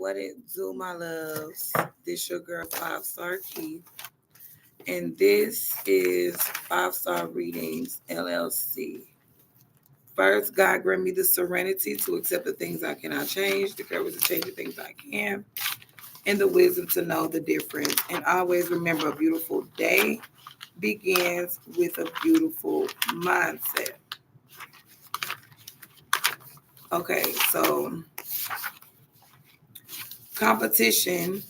What it do, my loves? This your girl, 5-Star Key. And this is 5-Star Readings, LLC. First, God grant me the serenity to accept the things I cannot change, the courage to change the things I can, and the wisdom to know the difference. And always remember, a beautiful day begins with a beautiful mindset. Okay, so competition.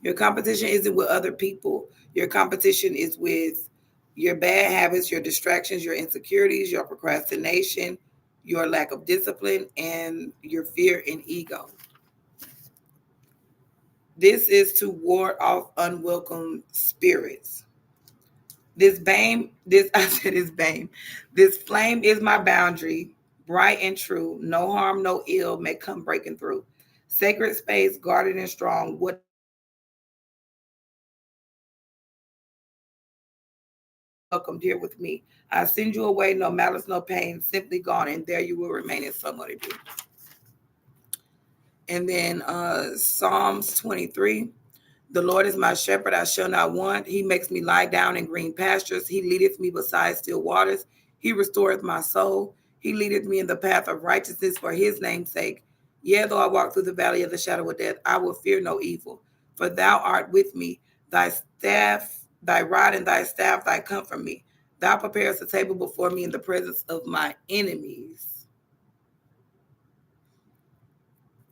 Your competition isn't with other people. Your competition is with your bad habits, your distractions, your insecurities, your procrastination, your lack of discipline, and your fear and ego. This is to ward off unwelcome spirits. This bane, this I said is bane. This flame is my boundary, bright and true. No harm, no ill may come breaking through. Sacred space, guarded and strong. What welcomed here with me. I send you away, no malice, no pain, simply gone, and there you will remain in somewhat of you. And then Psalms 23. The Lord is my shepherd, I shall not want. He makes me lie down in green pastures. He leadeth me beside still waters. He restoreth my soul. He leadeth me in the path of righteousness for his name's sake. Yea, though I walk through the valley of the shadow of death, I will fear no evil. For thou art with me. Thy staff, thy rod and thy staff, thy comfort me. Thou preparest a table before me in the presence of my enemies.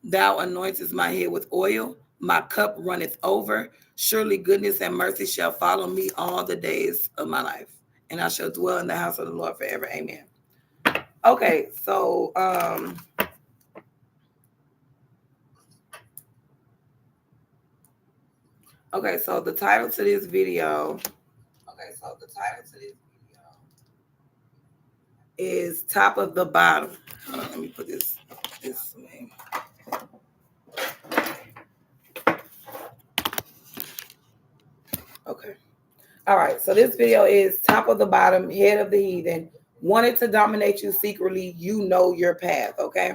Thou anointest my head with oil. My cup runneth over. Surely goodness and mercy shall follow me all the days of my life, and I shall dwell in the house of the Lord forever. Amen. Okay, so the title to this video. Is Top of the Bottom. Hold on, let me put this name. Okay. All right. So this video is Top of the Bottom, Head of the Heathen. Wanted to dominate you secretly. You know your path. Okay.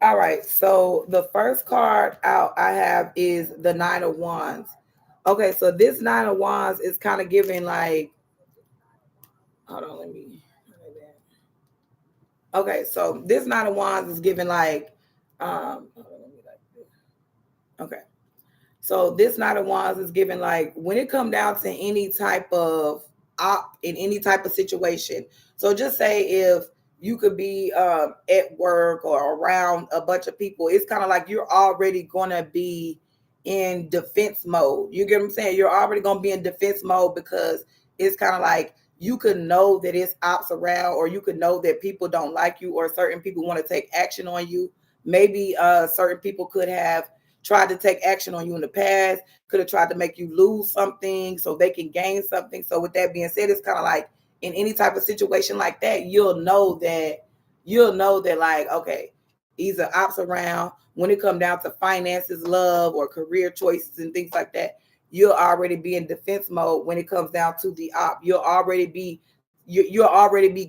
All right. So the first card out I have is the Nine of Wands. Okay. So this Nine of Wands is kind of giving like, hold on, let me. Okay. So this Nine of Wands is giving like, okay. So this Knight of Wands is giving like when it come down to any type of op in any type of situation. So just say if you could be at work or around a bunch of people, it's kind of like you're already going to be in defense mode. You get what I'm saying? You're already going to be in defense mode because it's kind of like you could know that it's ops around, or you could know that people don't like you, or certain people want to take action on you. Maybe certain people could have tried to take action on you in the past, could have tried to make you lose something so they can gain something. So with that being said, it's kind of like in any type of situation like that, you'll know that like, okay, these are ops around. When it come down to finances, love, or career choices and things like that, you'll already be in defense mode. When it comes down to the op, you'll already be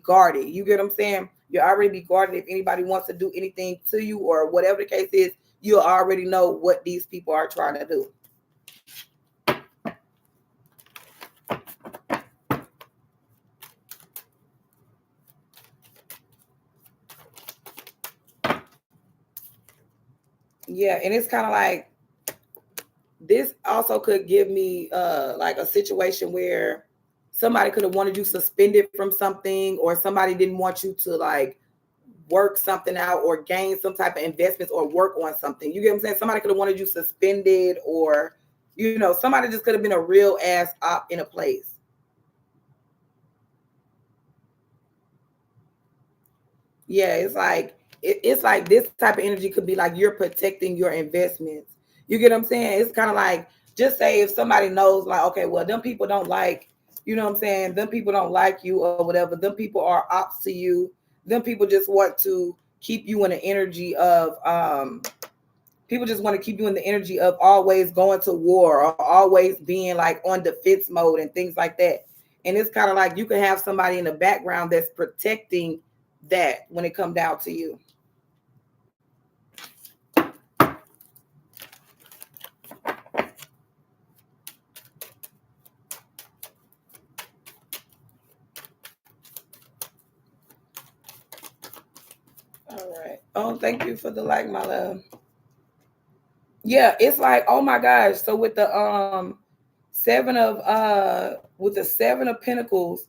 guarded. You get what I'm saying? You'll already be guarded. If anybody wants to do anything to you or whatever the case is, you'll already know what these people are trying to do. Yeah, and it's kind of like this also could give me like a situation where somebody could have wanted you suspended from something, or somebody didn't want you to like work something out or gain some type of investments or work on something. You get what I'm saying? Somebody could have wanted you suspended, or somebody just could have been a real ass op in a place. Yeah, it's like this type of energy could be like you're protecting your investments. You get what I'm saying? It's kind of like, just say if somebody knows like, okay, well, them people don't like, you know what I'm saying? Them people don't like you or whatever. Them people are ops to you. Them people just want to keep you in the energy of people just want to keep you in the energy of always going to war or always being like on defense mode and things like that. And it's kind of like you can have somebody in the background that's protecting that when it comes down to you. Oh, thank you for the like, my love. Yeah, it's like, oh my gosh. So with the seven of pentacles,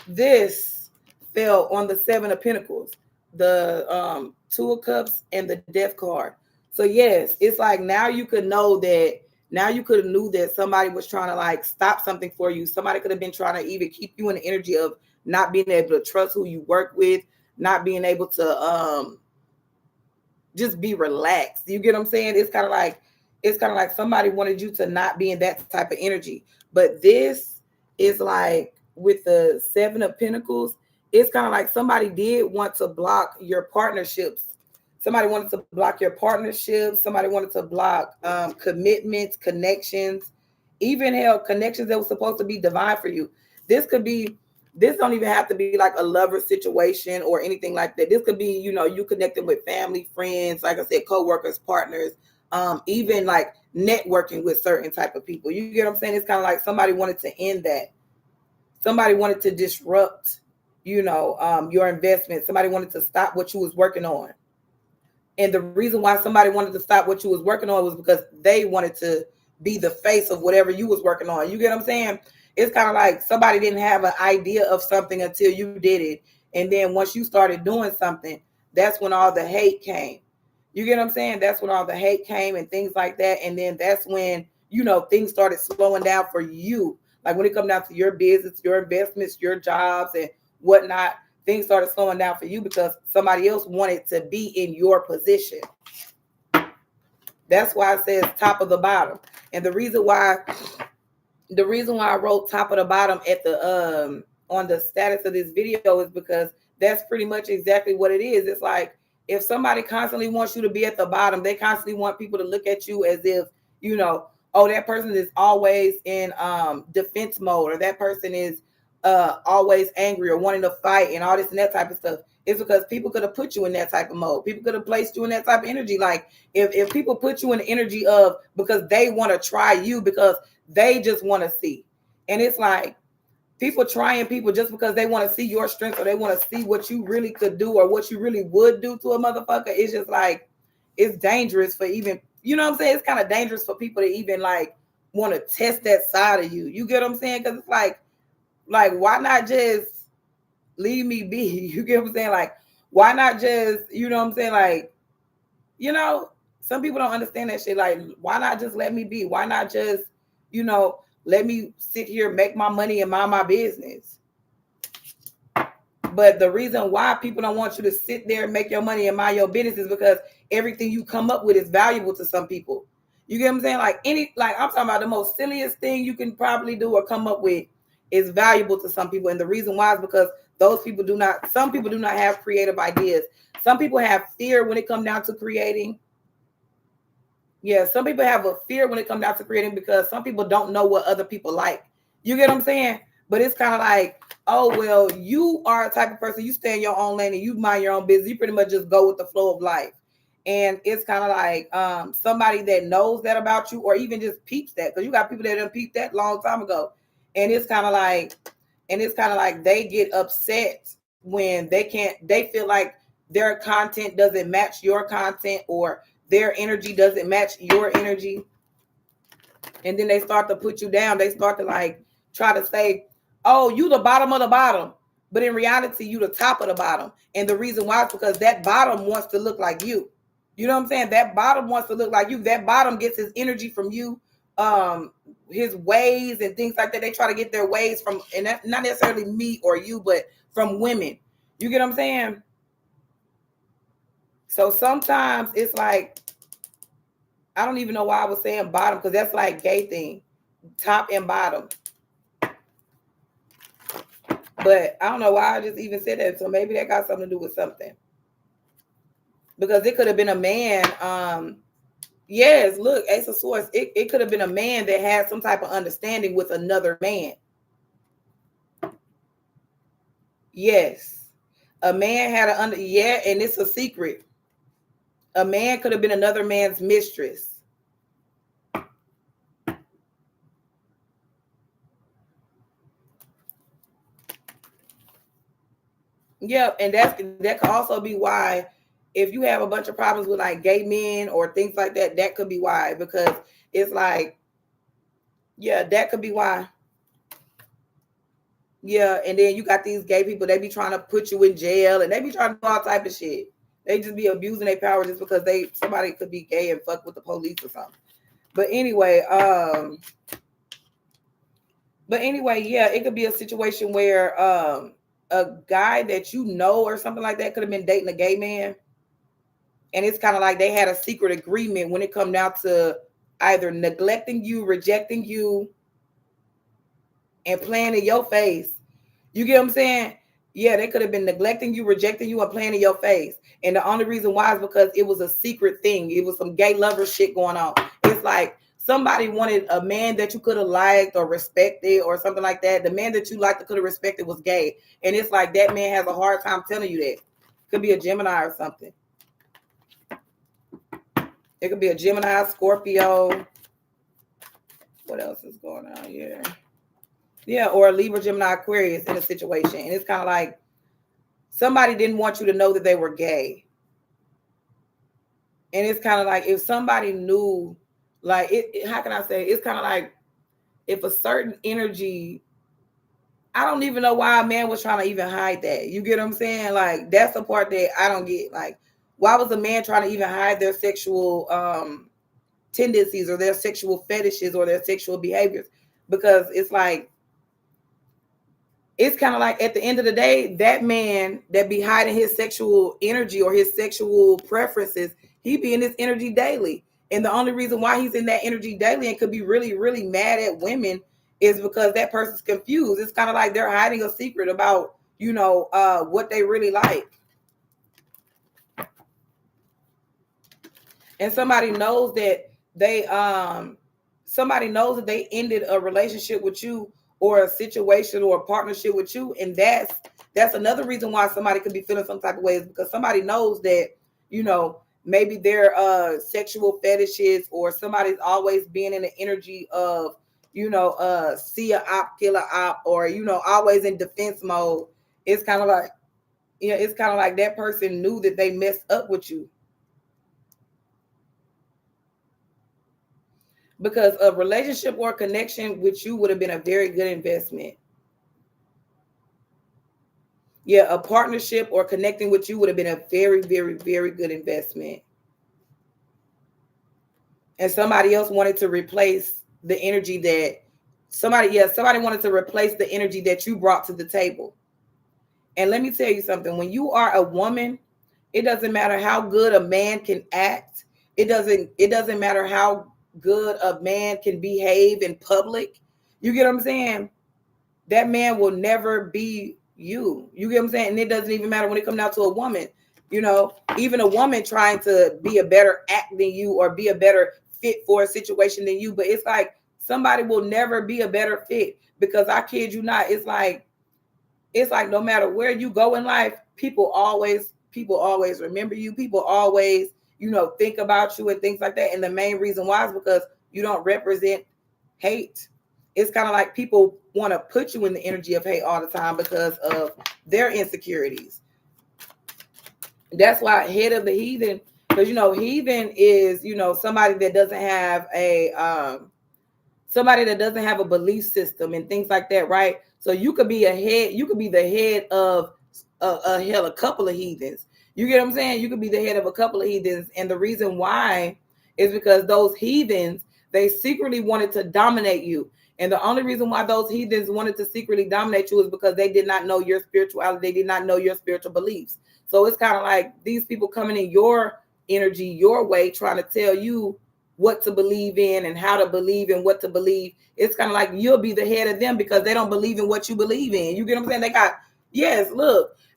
this fell on the seven of pentacles, the two of cups, and the death card. So yes, it's like now you could know that, now you could have knew that somebody was trying to like stop something for you. Somebody could have been trying to even keep you in the energy of not being able to trust who you work with, not being able to just be relaxed. You get what I'm saying? It's kind of like somebody wanted you to not be in that type of energy. But this is like with the seven of pentacles, it's kind of like somebody did want to block your partnerships. Somebody wanted to block your partnerships. Somebody wanted to block commitments, connections, even hell connections that were supposed to be divine for you. This could be, this don't even have to be like a lover situation or anything like that. This could be, you connecting with family, friends, like I said, co-workers, partners, even like networking with certain type of people. You get what I'm saying? It's kind of like somebody wanted to end that. Somebody wanted to disrupt, your investment. Somebody wanted to stop what you was working on. And the reason why somebody wanted to stop what you was working on was because they wanted to be the face of whatever you was working on. You get what I'm saying? It's kind of like somebody didn't have an idea of something until you did it. And then once you started doing something, that's when all the hate came. You get what I'm saying? That's when all the hate came and things like that. And then that's when, things started slowing down for you. Like when it comes down to your business, your investments, your jobs and whatnot, things started slowing down for you because somebody else wanted to be in your position. That's why it says top of the bottom. And the reason why I wrote top of the bottom at the on the status of this video is because that's pretty much exactly what it is. It's like if somebody constantly wants you to be at the bottom, they constantly want people to look at you as if, oh, that person is always in defense mode, or that person is always angry or wanting to fight and all this and that type of stuff. It's because people could have put you in that type of mode. People could have placed you in that type of energy. Like if people put you in the energy of because they want to try you because they just want to see. And it's like people trying people just because they want to see your strength or they want to see what you really could do or what you really would do to a motherfucker. It's just like, it's dangerous for even, you know what I'm saying? It's kind of dangerous for people to even like want to test that side of you. You get what I'm saying? Because it's like, why not just leave me be? You get what I'm saying? Like, why not just, you know what I'm saying? Like, some people don't understand that shit. Like, why not just let me be? Why not just, let me sit here, make my money and mind my business? But the reason why people don't want you to sit there and make your money and mind your business is because everything you come up with is valuable to some people. You get what I'm saying? Like I'm talking about the most silliest thing you can probably do or come up with is valuable to some people. And the reason why is because some people do not have creative ideas. Some people have fear when it comes down to creating. Yeah, some people have a fear when it comes down to creating because some people don't know what other people like. You get what I'm saying? But it's kind of like, oh, well, you are a type of person, you stay in your own lane and you mind your own business. You pretty much just go with the flow of life. And it's kind of like somebody that knows that about you or even just peeps that, because you got people that done peeped that long time ago. And it's kind of like they get upset when they feel like their content doesn't match your content or their energy doesn't match your energy. And then they start to put you down. They start to like try to say, oh, you the bottom of the bottom. But in reality, you the top of the bottom. And the reason why is because that bottom wants to look like you. You know what I'm saying? That bottom wants to look like you. That bottom gets his energy from you, his ways and things like that. They try to get their ways from, and that's not necessarily me or you, but from women. You get what I'm saying? So sometimes it's like, I don't even know why I was saying bottom, because that's like gay thing, top and bottom. But I don't know why I just even said that. So maybe that got something to do with something. Because it could have been a man. Yes, look, Ace of Swords. It could have been a man that had some type of understanding with another man. Yes. A man had and it's a secret. A man could have been another man's mistress. Yep, and that could also be why if you have a bunch of problems with like gay men or things like that, that could be why. Because it's like, yeah, that could be why. Yeah, and then you got these gay people, they be trying to put you in jail and they be trying to do all type of shit. They just be abusing their power just because somebody could be gay and fuck with the police or something. But anyway, yeah, it could be a situation where a guy that you know or something like that could have been dating a gay man. And it's kind of like they had a secret agreement when it come down to either neglecting you, rejecting you, and playing in your face. You get what I'm saying? Yeah, they could have been neglecting you, rejecting you, and playing in your face. And the only reason why is because it was a secret thing. It was some gay lover shit going on. It's like somebody wanted a man that you could have liked or respected or something like that. The man that you liked or could have respected was gay. And it's like that man has a hard time telling you that. Could be a Gemini or something. It could be a Gemini, Scorpio. What else is going on here? Yeah, or a Libra, Gemini, Aquarius in a situation. And it's kind of like somebody didn't want you to know that they were gay. And it's kind of like if somebody knew, like, how can I say? It's kind of like if a certain energy, I don't even know why a man was trying to even hide that. You get what I'm saying? Like, that's the part that I don't get. Like, why was a man trying to even hide their sexual tendencies or their sexual fetishes or their sexual behaviors? Because it's like, it's kind of like at the end of the day, that man that be hiding his sexual energy or his sexual preferences, he be in his energy daily. And the only reason why he's in that energy daily and could be really, really mad at women is because that person's confused. It's kind of like they're hiding a secret about, what they really like. And somebody knows that they ended a relationship with you or a situation or a partnership with you. And that's another reason why somebody could be feeling some type of way, is because somebody knows that, maybe their sexual fetishes, or somebody's always being in the energy of, see a op, kill a op, or, always in defense mode. It's kind of like, it's kind of like that person knew that they messed up with you. Because a relationship or connection with you would have been a very good investment. Yeah, a partnership or connecting with you would have been a very, very, very good investment. And somebody else wanted to replace the energy that somebody wanted to replace the energy that you brought to the table. And let me tell you something. When you are a woman, it doesn't matter how good a man can act. It doesn't matter how good a man can behave in public. You get what I'm saying? That man will never be you. You get what I'm saying? And it doesn't even matter when it comes down to a woman. Even a woman trying to be a better act than you or be a better fit for a situation than you. But it's like somebody will never be a better fit, because I kid you not, it's like no matter where you go in life, people always remember you. People always, think about you and things like that. And the main reason why is because you don't represent hate. It's kind of like people want to put you in the energy of hate all the time because of their insecurities. That's why head of the heathen, because heathen is somebody that doesn't have a belief system and things like that, right? So you could be the head of a couple of heathens. You get what I'm saying? You could be the head of a couple of heathens, and the reason why is because those heathens, they secretly wanted to dominate you. And the only reason why those heathens wanted to secretly dominate you is because they did not know your spirituality. They did not know your spiritual beliefs. So it's kind of like these people coming in your energy, your way, trying to tell you what to believe in and how to believe and what to believe. It's kind of like you'll be the head of them because they don't believe in what you believe in. You get what I'm saying?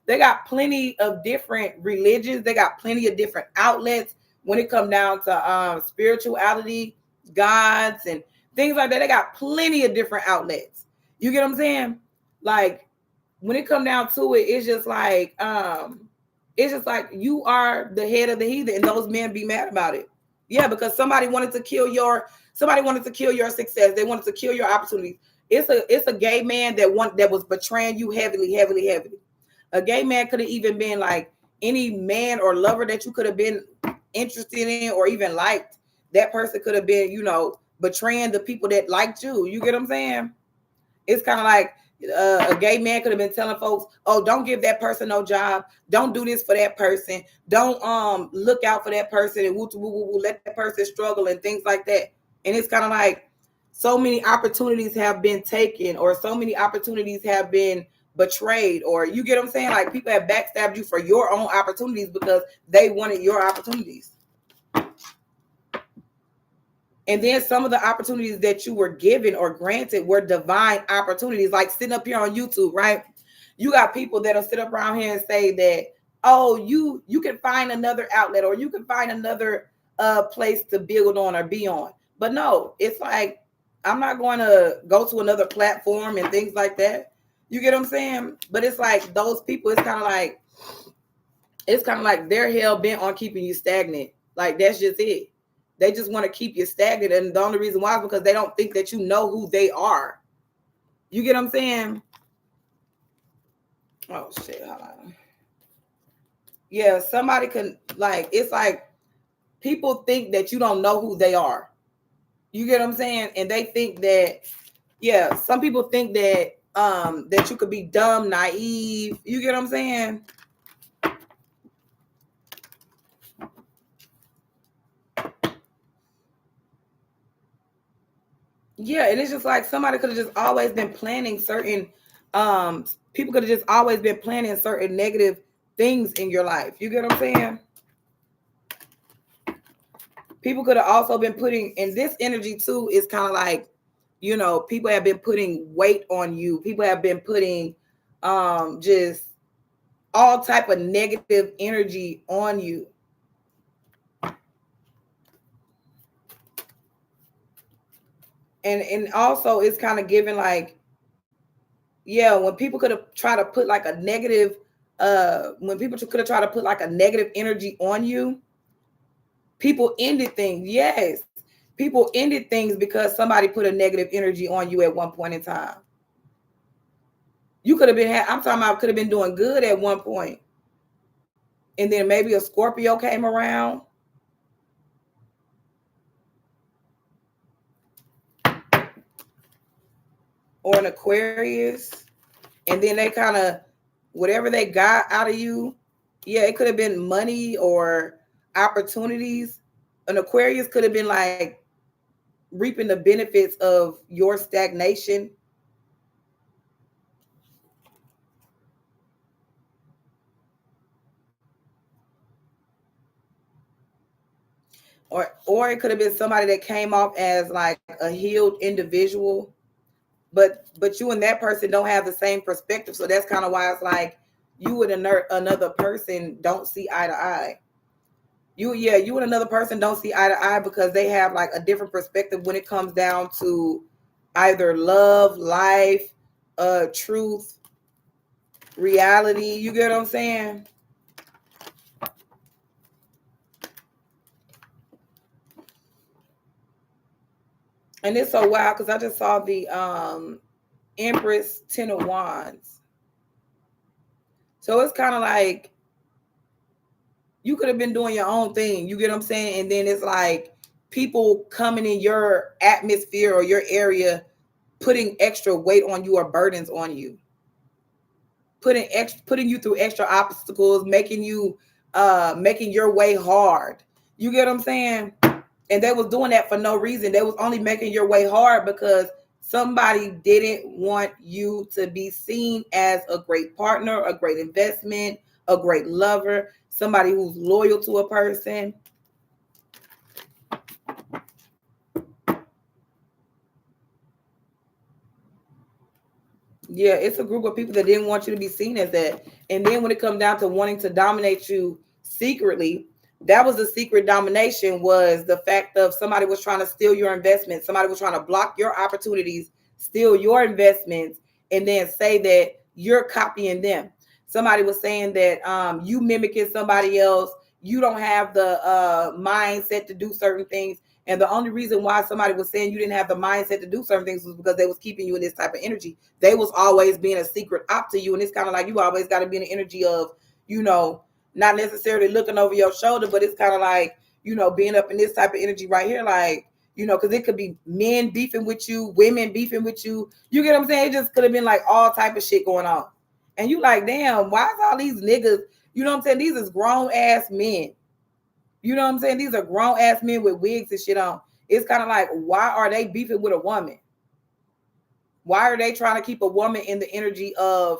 They got plenty of different religions. They got plenty of different outlets when it comes down to spirituality, gods, and things like that. They got plenty of different outlets. You get what I'm saying? Like, when it comes down to it, it's just like you are the head of the heathen, and those men be mad about it. Yeah, because somebody wanted to kill your success. They wanted to kill your opportunities. It's a gay man that was betraying you heavily. A gay man could have even been like, any man or lover that you could have been interested in or even liked, that person could have been, betraying the people that liked you. You get what I'm saying? It's kind of like a gay man could have been telling folks, oh, don't give that person no job. Don't do this for that person. Don't look out for that person and woo, woo, woo, woo, let that person struggle and things like that. And it's kind of like so many opportunities have been taken, or so many opportunities have been betrayed, or you get what I'm saying? Like people have backstabbed you for your own opportunities because they wanted your opportunities. And then some of the opportunities that you were given or granted were divine opportunities, like sitting up here on YouTube, right? You got people that'll sit up around here and say that, oh, you can find another outlet, or you can find another place to build on or be on. But no, it's like, I'm not going to go to another platform and things like that. You get what I'm saying? But it's like those people, it's kind of like they're hell bent on keeping you stagnant. Like that's just it. They just want to keep you stagnant. And the only reason why is because they don't think that you know who they are. You get what I'm saying? Oh, shit. Hold on. Yeah, somebody can, like, it's like people think that you don't know who they are. You get what I'm saying? And they think that, yeah, some people think that that you could be dumb, naive. You get what I'm saying? Yeah, and it's just like somebody could have just always been planning certain people could have just always been planning certain negative things in your life. You get what I'm saying? People could have also been putting, and this energy too is kind of like, people have been putting weight on you. People have been putting just all type of negative energy on you. And also it's kind of given like, yeah, when people could have tried to put like a negative, when people could have tried to put like a negative energy on you, people ended things. Yes, people ended things because somebody put a negative energy on you at one point in time. You could have been, I'm talking about could have been doing good at one point. And then maybe a Scorpio came around. Or an Aquarius. And then they kind of, whatever they got out of you, yeah, it could have been money or opportunities. An Aquarius could have been like reaping the benefits of your stagnation. Or it could have been somebody that came off as like a healed individual, but you and that person don't have the same perspective. So that's kind of why it's like you and another person don't see eye to eye. You and another person don't see eye to eye because they have like a different perspective when it comes down to either love, life, truth, reality. You get what I'm saying? And it's so wild because I just saw the Empress 10 of Wands. So it's kind of like you could have been doing your own thing. You get what I'm saying? And then it's like people coming in your atmosphere or your area, putting extra weight on you or burdens on you, putting you through extra obstacles, making you making your way hard. You get what I'm saying? And they was doing that for no reason. They was only making your way hard because somebody didn't want you to be seen as a great partner, a great investment, a great lover, somebody who's loyal to a person. Yeah, it's a group of people that didn't want you to be seen as that. And then when it comes down to wanting to dominate you secretly, that was the secret domination, was the fact of somebody was trying to steal your investments. Somebody was trying to block your opportunities, steal your investments, and then say that you're copying them. Somebody was saying that you mimicking somebody else. You don't have the mindset to do certain things. And the only reason why somebody was saying you didn't have the mindset to do certain things was because they was keeping you in this type of energy. They was always being a secret op to you. And it's kind of like you always got to be in the energy of, not necessarily looking over your shoulder, but it's kind of like, being up in this type of energy right here, like, because it could be men beefing with you, women beefing with you. You get what I'm saying? It just could have been like all type of shit going on. And you like, damn, why is all these niggas, you know what I'm saying? These is grown ass men. You know what I'm saying? These are grown ass men with wigs and shit on. It's kind of like, why are they beefing with a woman? Why are they trying to keep a woman in the energy of,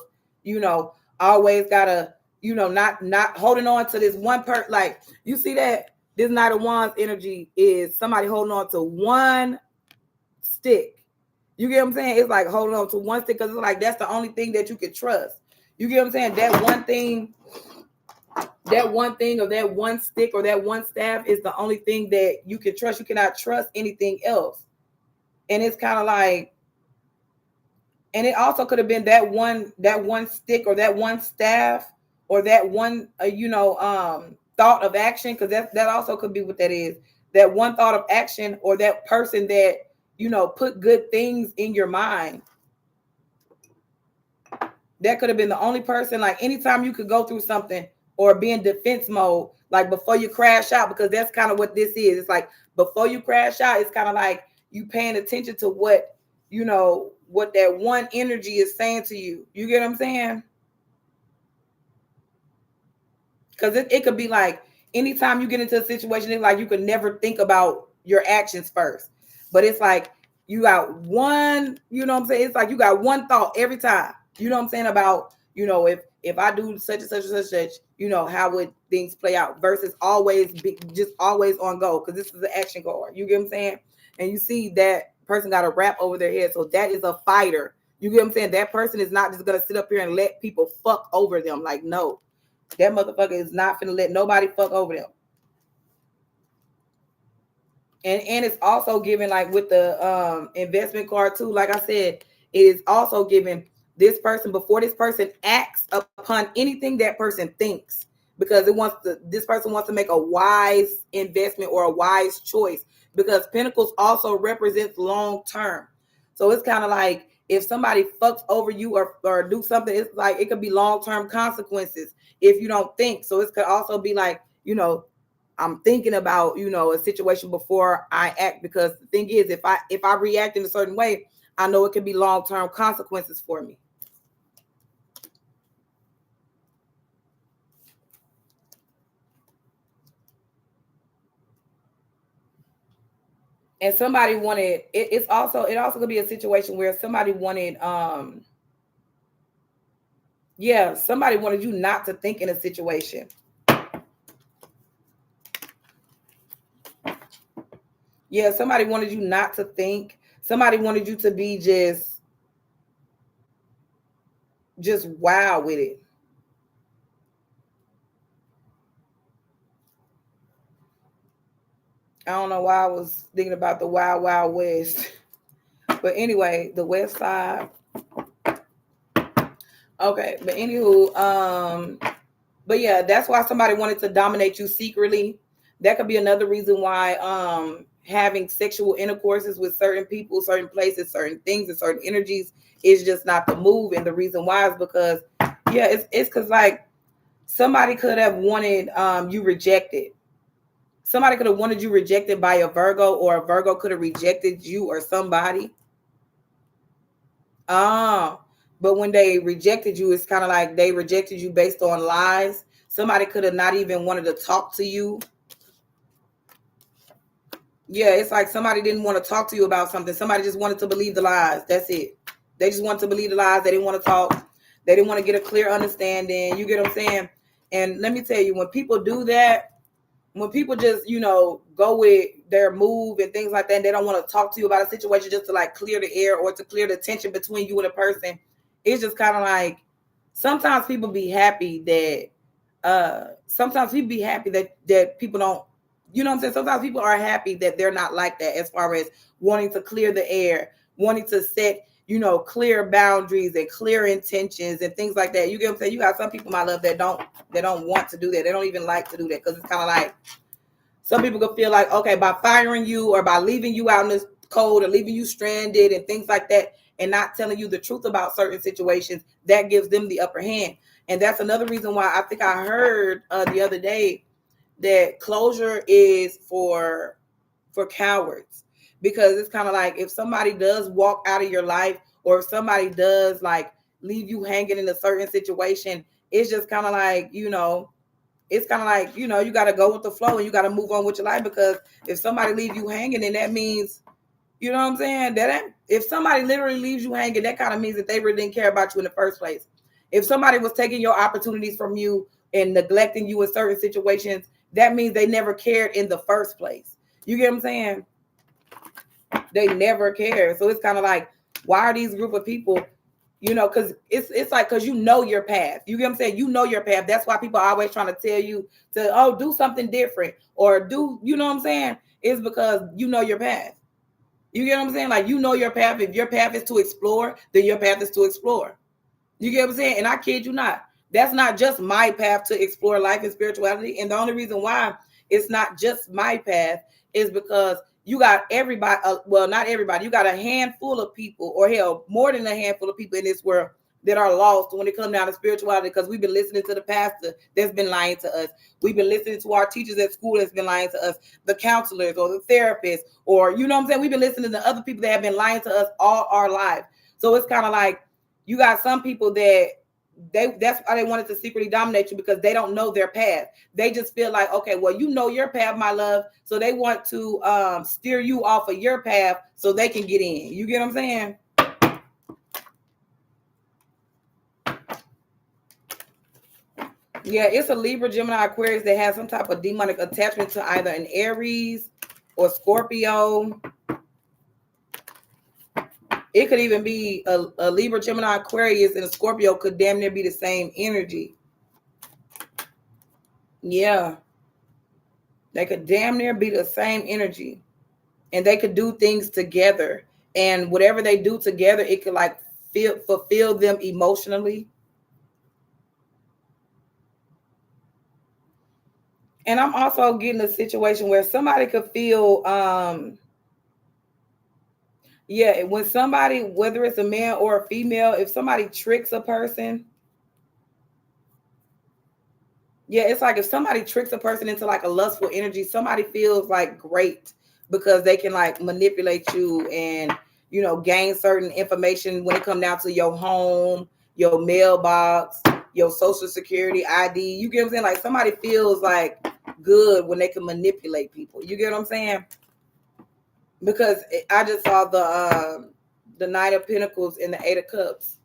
always gotta, not holding on to this one person? Like, you see that this Knight of Wands energy is somebody holding on to one stick. You get what I'm saying? It's like holding on to one stick because it's like that's the only thing that you can trust. You get what I'm saying? That one thing or that one stick or that one staff is the only thing that you can trust. You cannot trust anything else. And it's kind of like, and it also could have been that one stick or that one staff or that one, thought of action, because that also could be what that is. That one thought of action or that person that, put good things in your mind. That could have been the only person. Like anytime you could go through something or be in defense mode, like before you crash out, because that's kind of what this is. It's like before you crash out, it's kind of like you paying attention to what, what that one energy is saying to you. You get what I'm saying? Because it could be like anytime you get into a situation, it's like you could never think about your actions first. But it's like you got one, you know what I'm saying? It's like you got one thought every time. You know what I'm saying? About, if I do such and such and such, how would things play out versus always just always on go, because this is the action card. You get what I'm saying? And you see that person got a wrap over their head. So that is a fighter. You get what I'm saying? That person is not just going to sit up here and let people fuck over them. Like, no, that motherfucker is not finna let nobody fuck over them. And it's also given, like with the investment card too, like I said, it is also given this person, before this person acts upon anything that person thinks, because this person wants to make a wise investment or a wise choice, because Pentacles also represents long term. So it's kind of like if somebody fucks over you or do something, it's like it could be long term consequences if you don't think. So it could also be like, I'm thinking about, a situation before I act, because the thing is, if I react in a certain way, I know it could be long term consequences for me. And somebody wanted it also could be a situation where somebody wanted somebody wanted you not to think in a situation. Yeah, somebody wanted you not to think. Somebody wanted you to be just wow with it. I don't know why I was thinking about the Wild Wild West. But anyway, the West Side. Okay, but anywho, but yeah, that's why somebody wanted to dominate you secretly. That could be another reason why having sexual intercourses with certain people, certain places, certain things, and certain energies is just not the move. And the reason why is because, it's because like somebody could have wanted you rejected. Somebody could have wanted you rejected by a Virgo, or a Virgo could have rejected you or somebody. But when they rejected you, it's kind of like they rejected you based on lies. Somebody could have not even wanted to talk to you. Yeah, it's like somebody didn't want to talk to you about something. Somebody just wanted to believe the lies. That's it. They just wanted to believe the lies. They didn't want to talk. They didn't want to get a clear understanding. You get what I'm saying? And let me tell you, when people do that, when people just, go with their move and things like that, and they don't want to talk to you about a situation just to like clear the air or to clear the tension between you and a person, it's just kind of like sometimes people be happy that that people don't, you know what I'm saying? Sometimes people are happy that they're not like that, as far as wanting to clear the air, wanting to set, clear boundaries and clear intentions and things like that. You get what I'm saying? You got some people, my love, that don't want to do that. They don't even like to do that, because it's kind of like some people could feel like, okay, by firing you or by leaving you out in this cold or leaving you stranded and things like that, and not telling you the truth about certain situations, that gives them the upper hand. And that's another reason why I think I heard the other day that closure is for cowards, because it's kind of like if somebody does walk out of your life, or if somebody does like leave you hanging in a certain situation, it's just kind of like, it's kind of like, you got to go with the flow and you got to move on with your life, because if somebody leaves you hanging, then that means, you know what I'm saying? If somebody literally leaves you hanging, that kind of means that they really didn't care about you in the first place. If somebody was taking your opportunities from you and neglecting you in certain situations, that means they never cared in the first place. You get what I'm saying? They never care. So it's kind of like, why are these group of people, because it's like, because your path. You get what I'm saying? You know your path. That's why people are always trying to tell you to, do something different, or do, you know what I'm saying? It's because you know your path. You get what I'm saying? Like, your path. If your path is to explore, then your path is to explore. You get what I'm saying? And I kid you not. That's not just my path to explore life and spirituality. And the only reason why it's not just my path is because you got everybody, not everybody, you got a handful of people, or hell, more than a handful of people in this world that are lost when it comes down to spirituality, because we've been listening to the pastor that's been lying to us. We've been listening to our teachers at school that's been lying to us, the counselors or the therapists, or, you know what I'm saying? We've been listening to other people that have been lying to us all our life. So it's kind of like, you got some people that's why they wanted to secretly dominate you, because they don't know their path. They just feel like, okay, well, you know your path, my love. So they want to steer you off of your path so they can get in. You get what I'm saying? Yeah, it's a Libra, Gemini, Aquarius that has some type of demonic attachment to either an Aries or Scorpio. It could even be a Libra, Gemini, Aquarius, and a Scorpio could damn near be the same energy. Yeah. They could damn near be the same energy. And they could do things together. And whatever they do together, it could like fulfill them emotionally. And I'm also getting a situation where somebody could feel, when somebody, whether it's a man or a female, if somebody tricks a person, it's like if somebody tricks a person into like a lustful energy, somebody feels like great because they can like manipulate you and, gain certain information when it comes down to your home, your mailbox, your social security ID. You get what I'm saying? Like somebody feels like good when they can manipulate people. You get what I'm saying? Because I just saw the Knight of Pentacles and the Eight of Cups.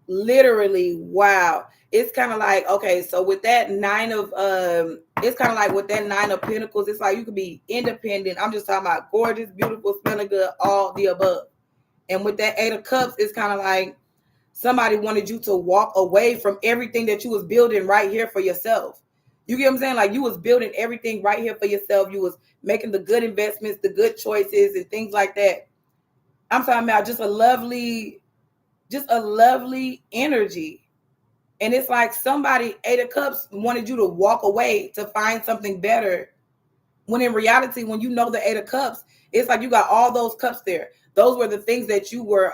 Literally, wow. It's kind of like, okay, so with that it's kind of like with that Nine of Pentacles, it's like you could be independent. I'm just talking about gorgeous, beautiful, smelling good, all the above. And with that Eight of Cups, it's kind of like somebody wanted you to walk away from everything that you was building right here for yourself. You get what I'm saying? Like you was building everything right here for yourself. You was making the good investments, the good choices and things like that. I'm talking about just a lovely energy. And it's like somebody, Eight of Cups, wanted you to walk away to find something better. When in reality, when you know the Eight of Cups, it's like you got all those cups there. Those were the things that you were,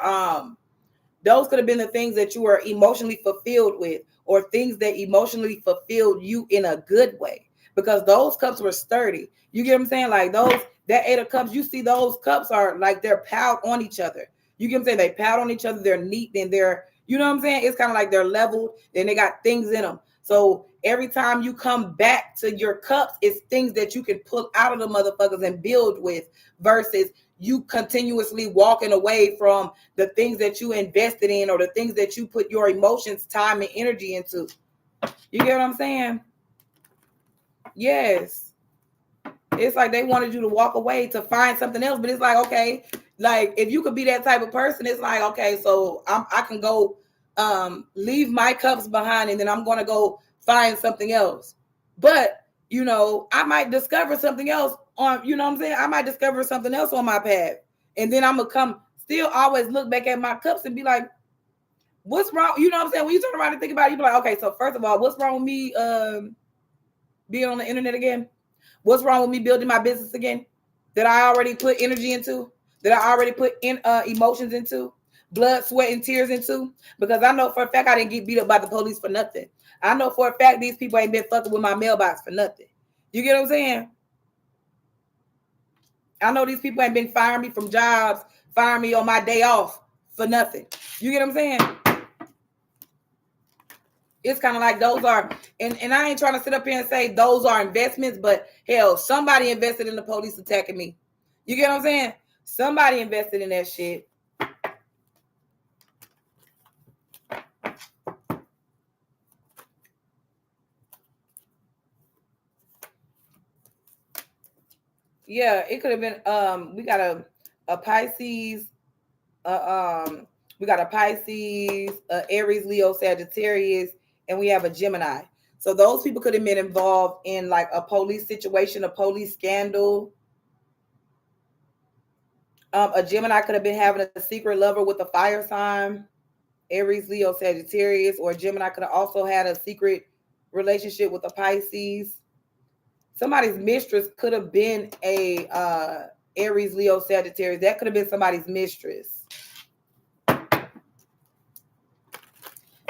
those could have been the things that you were emotionally fulfilled with, or things that emotionally fulfilled you in a good way, because those cups were sturdy. You get what I'm saying? Like that Eight of Cups, you see those cups are like they're piled on each other. You get what I'm saying? They piled on each other. They're neat and they're, you know what I'm saying? It's kind of like they're leveled and they got things in them. So every time you come back to your cups, it's things that you can pull out of the motherfuckers and build with, versus you continuously walking away from the things that you invested in or the things that you put your emotions, time, and energy into. You get what I'm saying? Yes. It's like they wanted you to walk away to find something else, but it's like, okay, like if you could be that type of person, it's like, okay, so I can go leave my cups behind and then I'm going to go find something else. But, I might discover something else on, you know what I'm saying? I might discover something else on my path. And then I'm going to come still always look back at my cups and be like, what's wrong? You know what I'm saying? When you turn around and think about it, you be like, okay, so first of all, what's wrong with me being on the internet again? What's wrong with me building my business again that I already put energy into, that I already put in emotions into? blood, sweat, and tears into? Because I know for a fact I didn't get beat up by the police for nothing. I know for a fact these people ain't been fucking with my mailbox for nothing. You get what I'm saying? I know these people ain't been firing me from jobs, firing me on my day off for nothing. You get what I'm saying? It's kind of like those are, and I ain't trying to sit up here and say those are investments, but hell, somebody invested in the police attacking me. You get what I'm saying? Somebody invested in that shit. Yeah, it could have been, we got a Pisces, we got a Pisces, Aries, Leo, Sagittarius, and we have a Gemini. So those people could have been involved in like a police situation, a police scandal. A Gemini could have been having a secret lover with a fire sign, Aries, Leo, Sagittarius, or a Gemini could have also had a secret relationship with a Pisces. Somebody's mistress could have been a Aries, Leo, Sagittarius. That could have been somebody's mistress.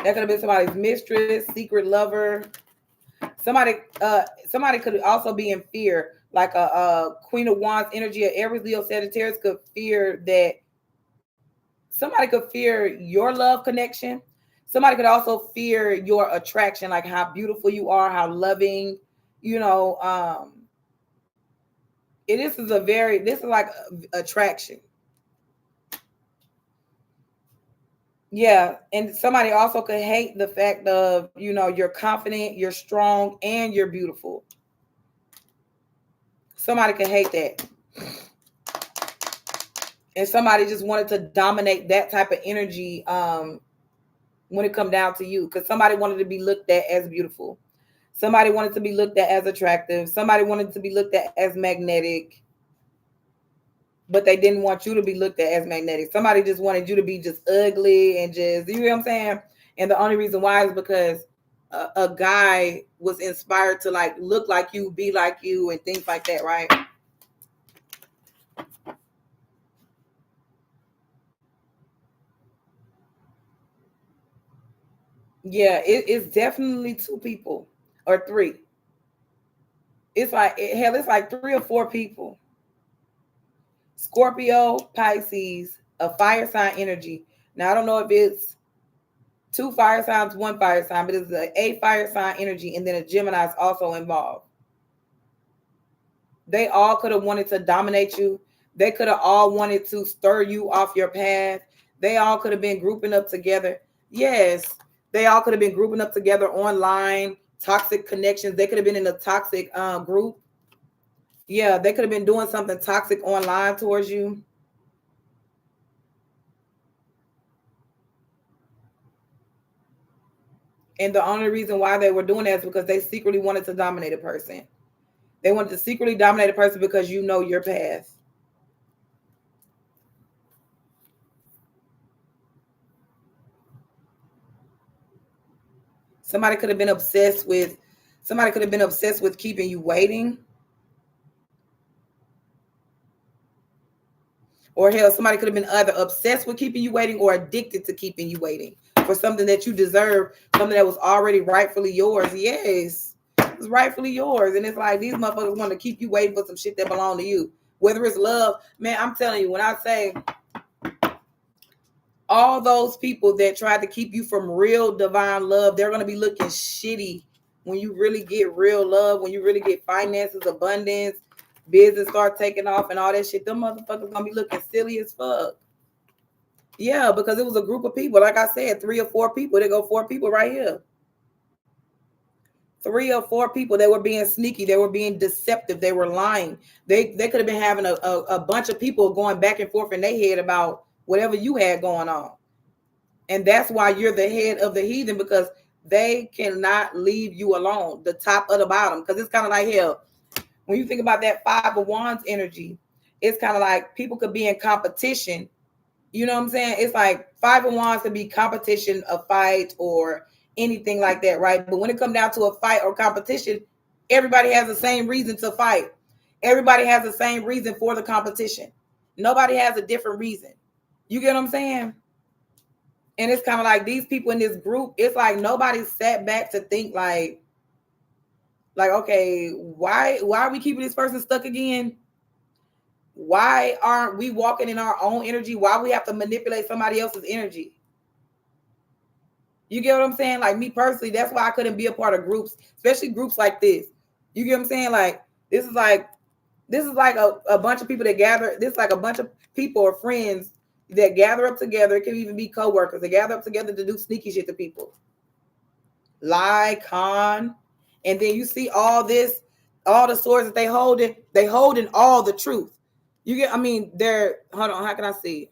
That could have been somebody's mistress, secret lover. Somebody could also be in fear, like a Queen of Wands energy, a Aries, Leo, Sagittarius could fear that. Somebody could fear your love connection. Somebody could also fear your attraction, like how beautiful you are, how loving, you know. This is like attraction. Yeah, and somebody also could hate the fact of, you're confident, you're strong, and you're beautiful. Somebody could hate that. And somebody just wanted to dominate that type of energy when it come down to you, because somebody wanted to be looked at as beautiful. Somebody wanted to be looked at as attractive. Somebody wanted to be looked at as magnetic. But they didn't want you to be looked at as magnetic. Somebody just wanted you to be just ugly and just, you know what I'm saying? And the only reason why is because a guy was inspired to like look like you, be like you, and things like that, right? Yeah, it's definitely two people or three. It's like, hell, it's like 3 or 4 people. Scorpio, Pisces, a fire sign energy. Now, I don't know if it's 2 fire signs, 1 fire sign, but it's a fire sign energy, and then a Gemini is also involved. They all could have wanted to dominate you. They could have all wanted to stir you off your path. They all could have been grouping up together. Yes, they all could have been grouping up together online, toxic connections. They could have been in a toxic group. Yeah, they could have been doing something toxic online towards you. And the only reason why they were doing that is because they secretly wanted to dominate a person. They wanted to secretly dominate a person because you know your path. Somebody could have been obsessed with keeping you waiting. Or hell, somebody could have been either obsessed with keeping you waiting or addicted to keeping you waiting for something that you deserve, something that was already rightfully yours. Yes, it was rightfully yours. And it's like these motherfuckers want to keep you waiting for some shit that belong to you. Whether it's love, man, I'm telling you, when I say all those people that tried to keep you from real divine love, they're going to be looking shitty when you really get real love, when you really get finances, abundance, business start taking off and all that shit. Them motherfuckers going to be looking silly as fuck. Yeah, because it was a group of people. Like I said, 3 or 4 people. There go 4 people right here. 3 or 4 people. They were being sneaky. They were being deceptive. They were lying. They could have been having a bunch of people going back and forth in their head about whatever you had going on. And that's why you're the head of the heathen, because they cannot leave you alone, the top or the bottom. Because it's kind of like, hell, when you think about that 5 of Wands energy, it's kind of like people could be in competition. You know what I'm saying? It's like 5 of Wands could be competition, a fight, or anything like that, right? But when it comes down to a fight or competition, everybody has the same reason to fight. Everybody has the same reason for the competition. Nobody has a different reason. You get what I'm saying? And it's kind of like these people in this group, it's like nobody sat back to think like, okay, why are we keeping this person stuck again? Why aren't we walking in our own energy? Why we have to manipulate somebody else's energy? You get what I'm saying? Like me personally, that's why I couldn't be a part of groups, especially groups like this. You get what I'm saying? Like this is like a bunch of people that gather. This is like a bunch of people or friends that gather up together. It can even be co-workers. They gather up together to do sneaky shit to people. Lie, con, and then you see all this, all the swords that they holding all the truth. You get, I mean, they're, hold on, how can I see?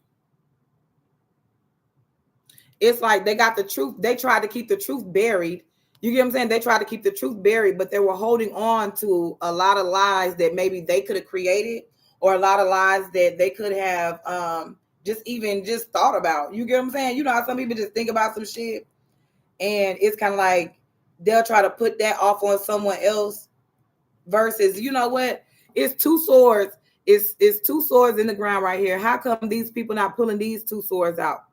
It's like they got the truth. They tried to keep the truth buried. You get what I'm saying? They tried to keep the truth buried, but they were holding on to a lot of lies that maybe they could have created, or a lot of lies that they could have just thought about. You get what I'm saying? You know how some people just think about some shit, and it's kind of like they'll try to put that off on someone else versus, you know what? It's two swords. It's two swords in the ground right here. How come these people not pulling these two swords out?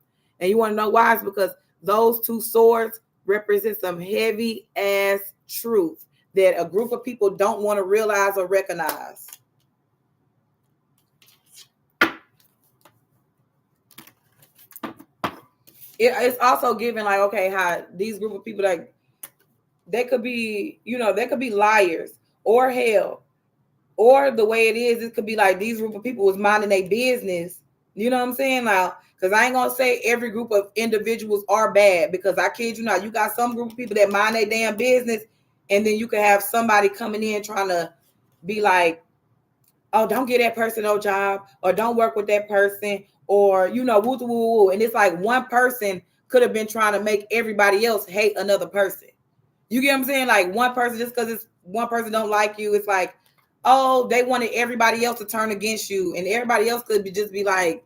And you want to know why? It's because those two swords represent some heavy ass truth that a group of people don't want to realize or recognize. It's also given like, okay, how these group of people, like they could be, you know, they could be liars or hell, or the way it is, it could be like these group of people was minding their business. You know what I'm saying? Now, because I ain't gonna say every group of individuals are bad, because I kid you not, you got some group of people that mind their damn business, and then you could have somebody coming in trying to be like, oh, don't get that person no job, or don't work with that person, or, you know, woo woo woo. And it's like one person could have been trying to make everybody else hate another person. You get what I'm saying? Like one person, just because it's one person don't like you, it's like, oh, they wanted everybody else to turn against you, and everybody else could just be like,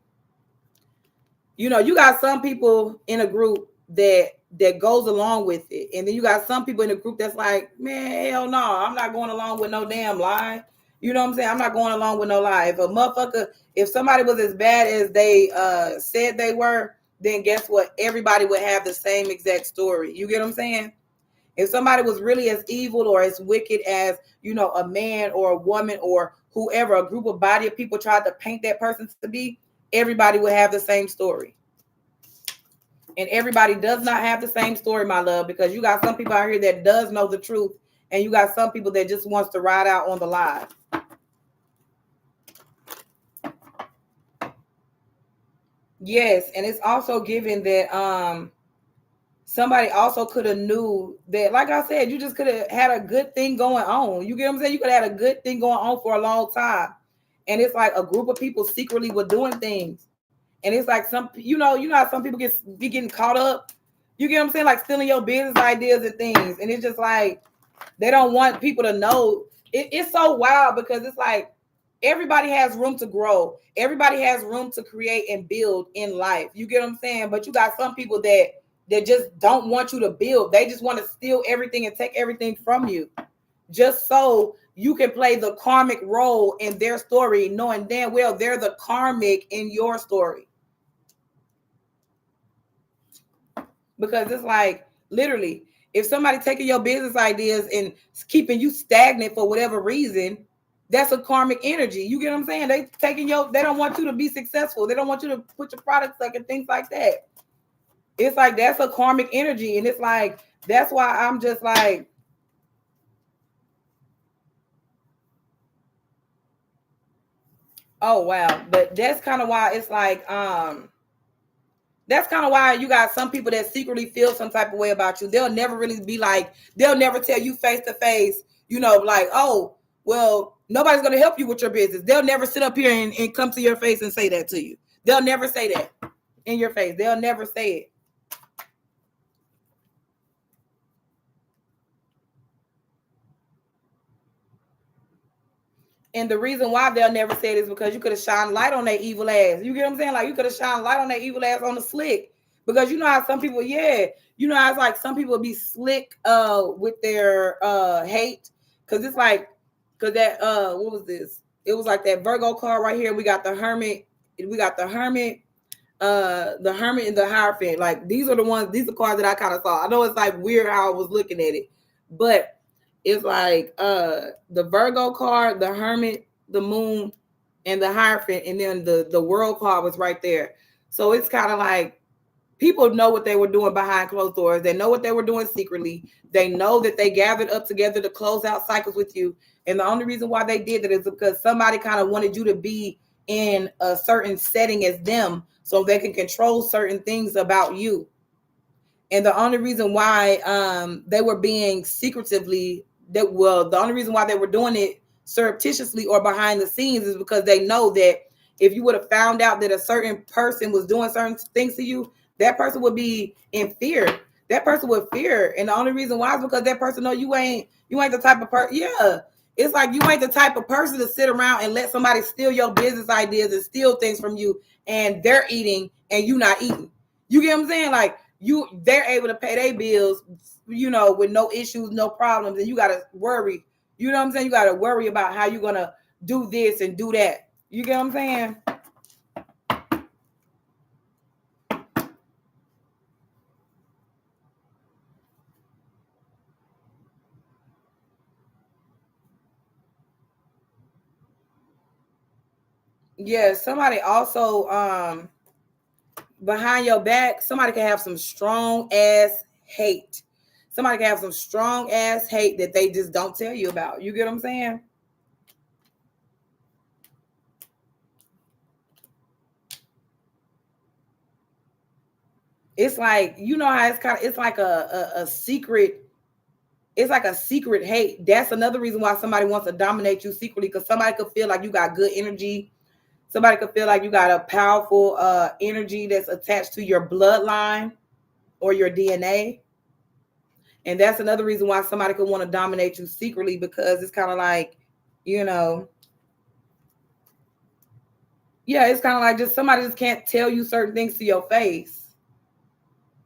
you know, you got some people in a group that goes along with it, and then you got some people in a group that's like, man, hell no, I'm not going along with no damn lie. You know what I'm saying? I'm not going along with no lie. If somebody was as bad as they said they were, then guess what? Everybody would have the same exact story. You get what I'm saying? If somebody was really as evil or as wicked as, you know, a man or a woman or whoever, a group of body of people tried to paint that person to be, everybody would have the same story. And everybody does not have the same story, my love, because you got some people out here that does know the truth, and you got some people that just wants to ride out on the lie. Yes, and it's also given that somebody also could have knew that, like I said, you just could have had a good thing going on. You get what I'm saying? You could have had a good thing going on for a long time. And it's like a group of people secretly were doing things. And it's like some, you know how some people be getting caught up. You get what I'm saying? Like stealing your business ideas and things. And it's just like, they don't want people to know. It's so wild, because it's like, everybody has room to grow. Everybody has room to create and build in life. You get what I'm saying? But you got some people that just don't want you to build. They just want to steal everything and take everything from you, just so you can play the karmic role in their story, knowing damn well they're the karmic in your story. Because it's like, literally, if somebody taking your business ideas and keeping you stagnant for whatever reason, that's a karmic energy. You get what I'm saying? They don't want you to be successful. They don't want you to put your products up and things like that. It's like, that's a karmic energy. And it's like, that's why I'm just like, oh wow. But that's kind of why it's like, that's kind of why you got some people that secretly feel some type of way about you. They'll never really be like, they'll never tell you face to face, you know, like, oh, well, nobody's going to help you with your business. They'll never sit up here and come to your face and say that to you. They'll never say that in your face. They'll never say it. And the reason why they'll never say it is because you could have shined light on that evil ass. You get what I'm saying? Like, you could have shined light on that evil ass on the slick. Because you know how some people, you know how it's like some people be slick with their hate. Because it's like, because that, what was this? It was like that Virgo card right here. We got the Hermit. We got the Hermit. the Hermit and the Hierophant. Like these are the cards that I kind of saw. I know it's like weird how I was looking at it, but it's like the Virgo card, the Hermit, the Moon, and the Hierophant, and then the World card was right there. So it's kind of like people know what they were doing behind closed doors. They know what they were doing secretly. They know that they gathered up together to close out cycles with you. And the only reason why they did that is because somebody kind of wanted you to be in a certain setting as them so they can control certain things about you. And the only reason why they were being secretively, the only reason why they were doing it surreptitiously or behind the scenes is because they know that if you would have found out that a certain person was doing certain things to you, that person would be in fear. That person would fear. And the only reason why is because that person know you ain't the type of person. Yeah. It's like you ain't the type of person to sit around and let somebody steal your business ideas and steal things from you, and they're eating and you not eating. You get what I'm saying? Like they're able to pay their bills, with no issues, no problems, and you gotta worry. You know what I'm saying? You gotta worry about how you're gonna do this and do that. You get what I'm saying? Yeah, somebody also behind your back, somebody can have some strong ass hate. Somebody can have some strong ass hate that they just don't tell you about. You get what I'm saying? It's like, how it's like a secret. It's like a secret hate. That's another reason why somebody wants to dominate you secretly, because somebody could feel like you got good energy. Somebody could feel like you got a powerful energy that's attached to your bloodline or your DNA. And that's another reason why somebody could want to dominate you secretly, because it's kind of like, yeah, it's kind of like just somebody just can't tell you certain things to your face.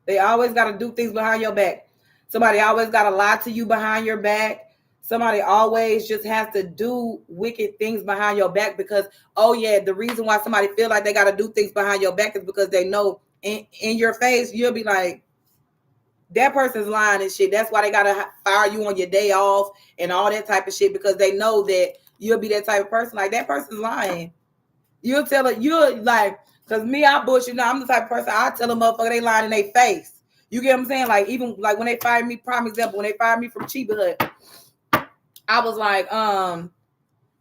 They always got to do things behind your back. Somebody always got to lie to you behind your back. Somebody always just has to do wicked things behind your back because, oh yeah, the reason why somebody feel like they got to do things behind your back is because they know in your face, you'll be like, that person's lying and shit. That's why they got to fire you on your day off and all that type of shit, because they know that you'll be that type of person. Like, that person's lying. You'll tell it, you're like, because me, I bullshit. I'm the type of person, I tell a motherfucker they lying in their face. You get what I'm saying? Like, even like when they fired me, prime example, when they fired me from Chiba Hut, I was like,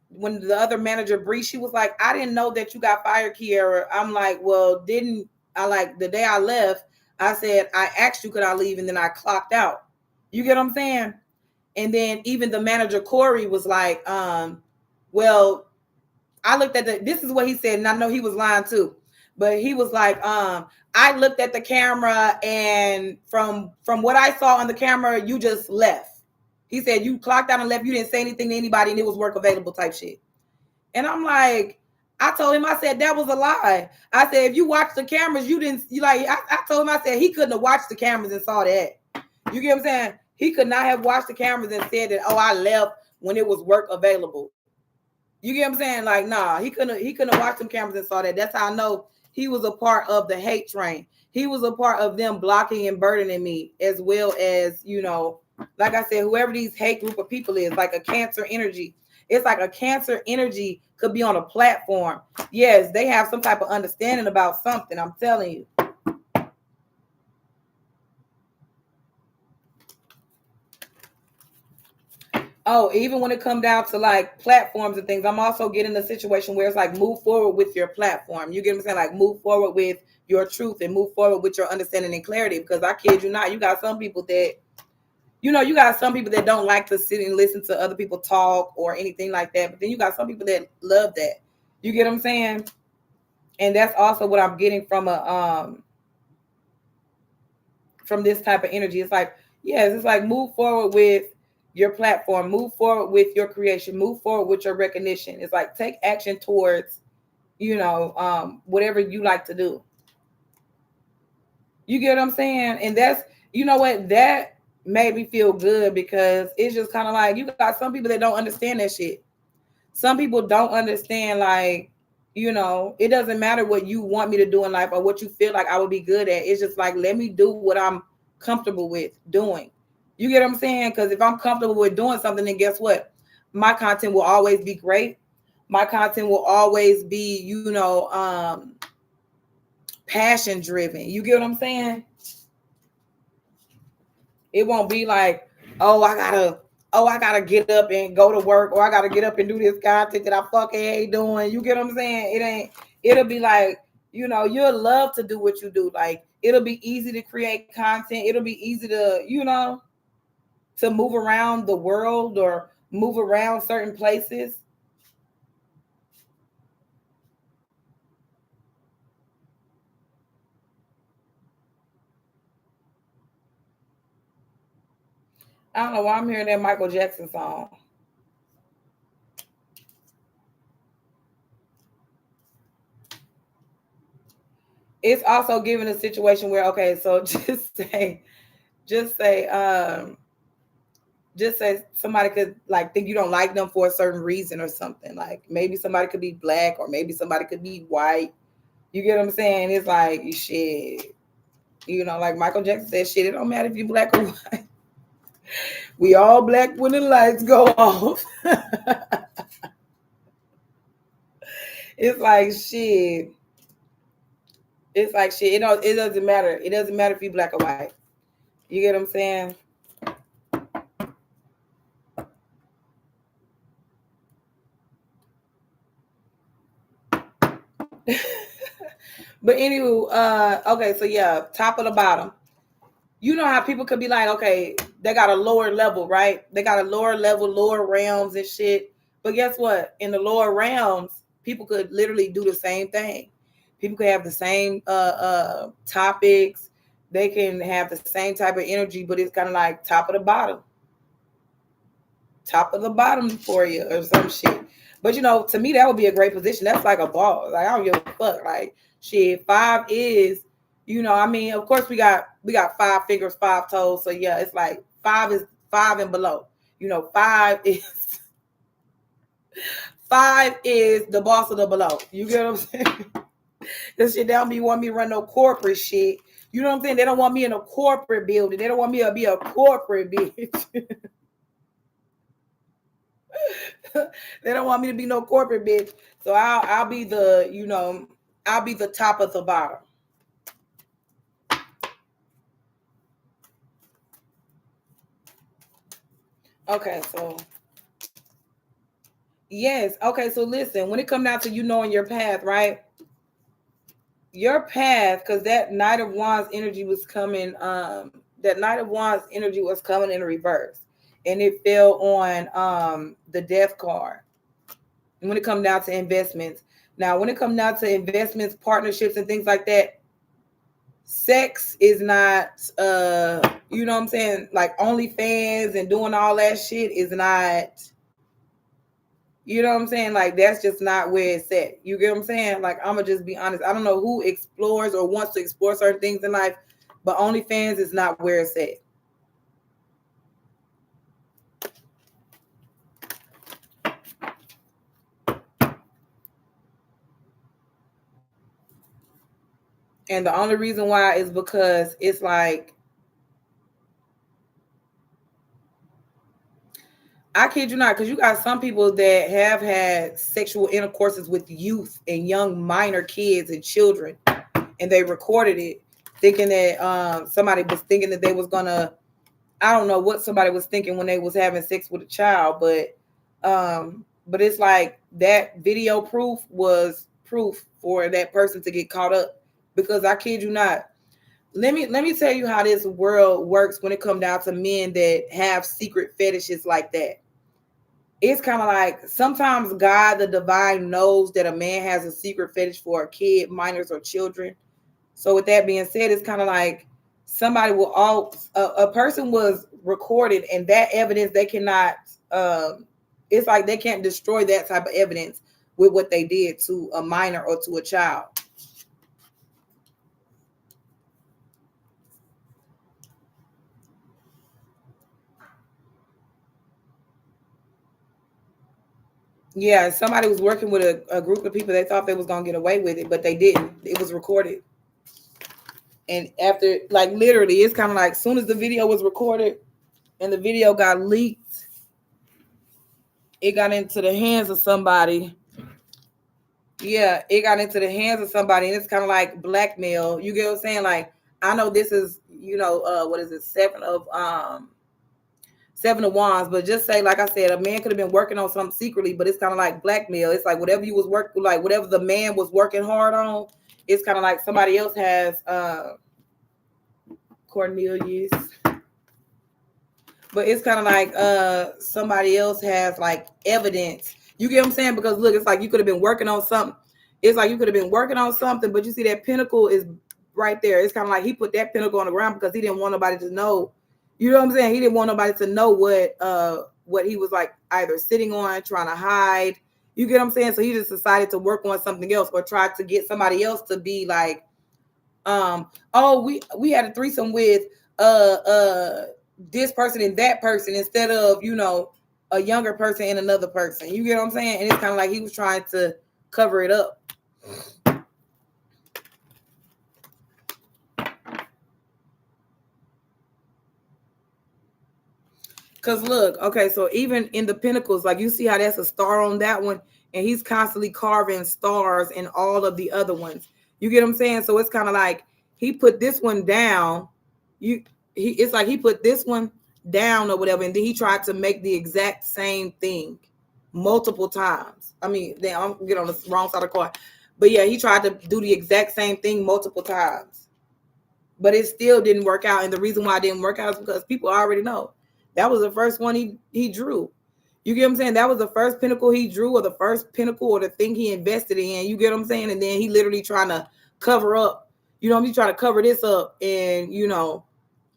when the other manager, Bree, she was like, I didn't know that you got fired, Kiara. I'm like, well, didn't I, like, the day I left, I said, I asked you, could I leave? And then I clocked out. You get what I'm saying? And then even the manager, Corey, was like, well, I looked at this is what he said, and I know he was lying too. But he was like, I looked at the camera, and from what I saw on the camera, you just left. He said you clocked out and left. You didn't say anything to anybody, and it was work available type shit. And I'm like, I told him, I said, that was a lie. I said, if you watched the cameras, you didn't, I told him, I said, he couldn't have watched the cameras and saw that. You get what I'm saying? He could not have watched the cameras and said that, oh, I left when it was work available. You get what I'm saying? Like, nah, he couldn't have watched them cameras and saw that. That's how I know he was a part of the hate train. He was a part of them blocking and burdening me, as well as, like I said, whoever these hate group of people is, like a Cancer energy. It's like a Cancer energy could be on a platform. Yes, they have some type of understanding about something. I'm telling you. Oh, even when it comes down to like platforms and things, I'm also getting a situation where it's like move forward with your platform. You get what I'm saying? Like move forward with your truth and move forward with your understanding and clarity. Because I kid you not, you got some people that, don't like to sit and listen to other people talk or anything like that. But then you got some people that love that. You get what I'm saying? And that's also what I'm getting from from this type of energy. It's like, yes, it's like move forward with your platform, move forward with your creation, move forward with your recognition. It's like take action towards, whatever you like to do. You get what I'm saying? And that's, what, that made me feel good, because it's just kind of like you got some people that don't understand that shit. Some people don't understand, like, It doesn't matter what you want me to do in life or what you feel like I would be good at. It's just like, let me do what I'm comfortable with doing. You get what I'm saying? Because if I'm comfortable with doing something, then guess what? My content will always be great. My content will always be, passion driven. You get what I'm saying? It won't be like, oh, I gotta get up and go to work, or I gotta get up and do this content that I fucking hate doing. You get what I'm saying? It'll be like, you'll love to do what you do. Like, it'll be easy to create content. It'll be easy to, to move around the world or move around certain places. I don't know why I'm hearing that Michael Jackson song. It's also given a situation where, okay, so just say, somebody could like think you don't like them for a certain reason or something. Like maybe somebody could be black or maybe somebody could be white. You get what I'm saying? It's like shit. Like Michael Jackson said, shit, it don't matter if you black or white. We all black when the lights go off. It's like shit. It's like shit. It doesn't matter. It doesn't matter if you black or white. You get what I'm saying? But anywho, okay, so yeah, top of the bottom. You know how people could be like, okay, they got a lower level, right? They got a lower level, lower realms and shit. But guess what? In the lower realms, people could literally do the same thing. People could have the same topics. They can have the same type of energy, but it's kind of like top of the bottom for you or some shit. But to me, that would be a great position. That's like a ball. Like I don't give a fuck. Like shit, five is, I mean, of course we got five fingers, five toes. So yeah, it's like five is five and below. Five is five is the boss of the below. You get what I'm saying? This shit, they don't be want me to run no corporate shit. You know what I'm saying? They don't want me in a corporate building. They don't want me to be a corporate bitch. They don't want me to be no corporate bitch. So I'll be I'll be the top of the bottom. Okay, so yes. Okay, so listen, when it comes down to knowing your path, right? Your path, because that Knight of Wands energy was coming, that Knight of Wands energy was coming in reverse. And it fell on the death card. And when it comes down to investments. Now, when it comes down to investments, partnerships, and things like that, sex is not you know what I'm saying, like OnlyFans and doing all that shit is not, you know what I'm saying, like that's just not where it's at. You get what I'm saying? Like I'm gonna just be honest, I don't know who explores or wants to explore certain things in life, but OnlyFans is not where it's at. And the only reason why is because it's like, I kid you not, because you got some people that have had sexual intercourses with youth and young minor kids and children, and they recorded it, thinking that somebody was thinking that they was gonna, I don't know what somebody was thinking when they was having sex with a child, but it's like that video proof was proof for that person to get caught up. Because I kid you not, let me tell you how this world works when it comes down to men that have secret fetishes like that. It's kind of like sometimes God, the divine, knows that a man has a secret fetish for a kid, minors, or children. So with that being said, it's kind of like somebody will a person was recorded, and that evidence they cannot. It's like they can't destroy that type of evidence with what they did to a minor or to a child. Yeah, somebody was working with a group of people. They thought they was gonna get away with it, but they didn't. It was recorded. And after, like, literally, it's kind of like, as soon as the video was recorded and the video got leaked, it got into the hands of somebody. Yeah, it got into the hands of somebody, and it's kind of like blackmail. You get what I'm saying? Like, I know this is, what is it, seven of wands, but just say, like I said, a man could have been working on something secretly, but it's kind of like blackmail. It's like whatever you was working, like whatever the man was working hard on, it's kind of like somebody else has Cornelius. But it's kind of like somebody else has like evidence. You get what I'm saying? Because look, it's like you could have been working on something. It's like you could have been working on something, but you see that pinnacle is right there. It's kind of like he put that pinnacle on the ground because he didn't want nobody to know. You know what I'm saying? He didn't want nobody to know what he was like either sitting on, trying to hide. You get what I'm saying? So he just decided to work on something else or try to get somebody else to be like, we had a threesome with this person and that person instead of, a younger person and another person. You get what I'm saying? And it's kind of like he was trying to cover it up. Because look, okay, so even in the Pentacles, like you see how that's a star on that one, and he's constantly carving stars in all of the other ones. You get what I'm saying? So it's kind of like he put this one down. It's like he put this one down or whatever, and then he tried to make the exact same thing multiple times. I mean, then I'm get on the wrong side of the coin. But yeah, he tried to do the exact same thing multiple times. But it still didn't work out. And the reason why it didn't work out is because people already know. That was the first one he drew. You get what I'm saying? That was the first pinnacle he drew, or the first pinnacle, or the thing he invested in. You get what I'm saying? And then he literally trying to cover up. He's trying to cover this up and,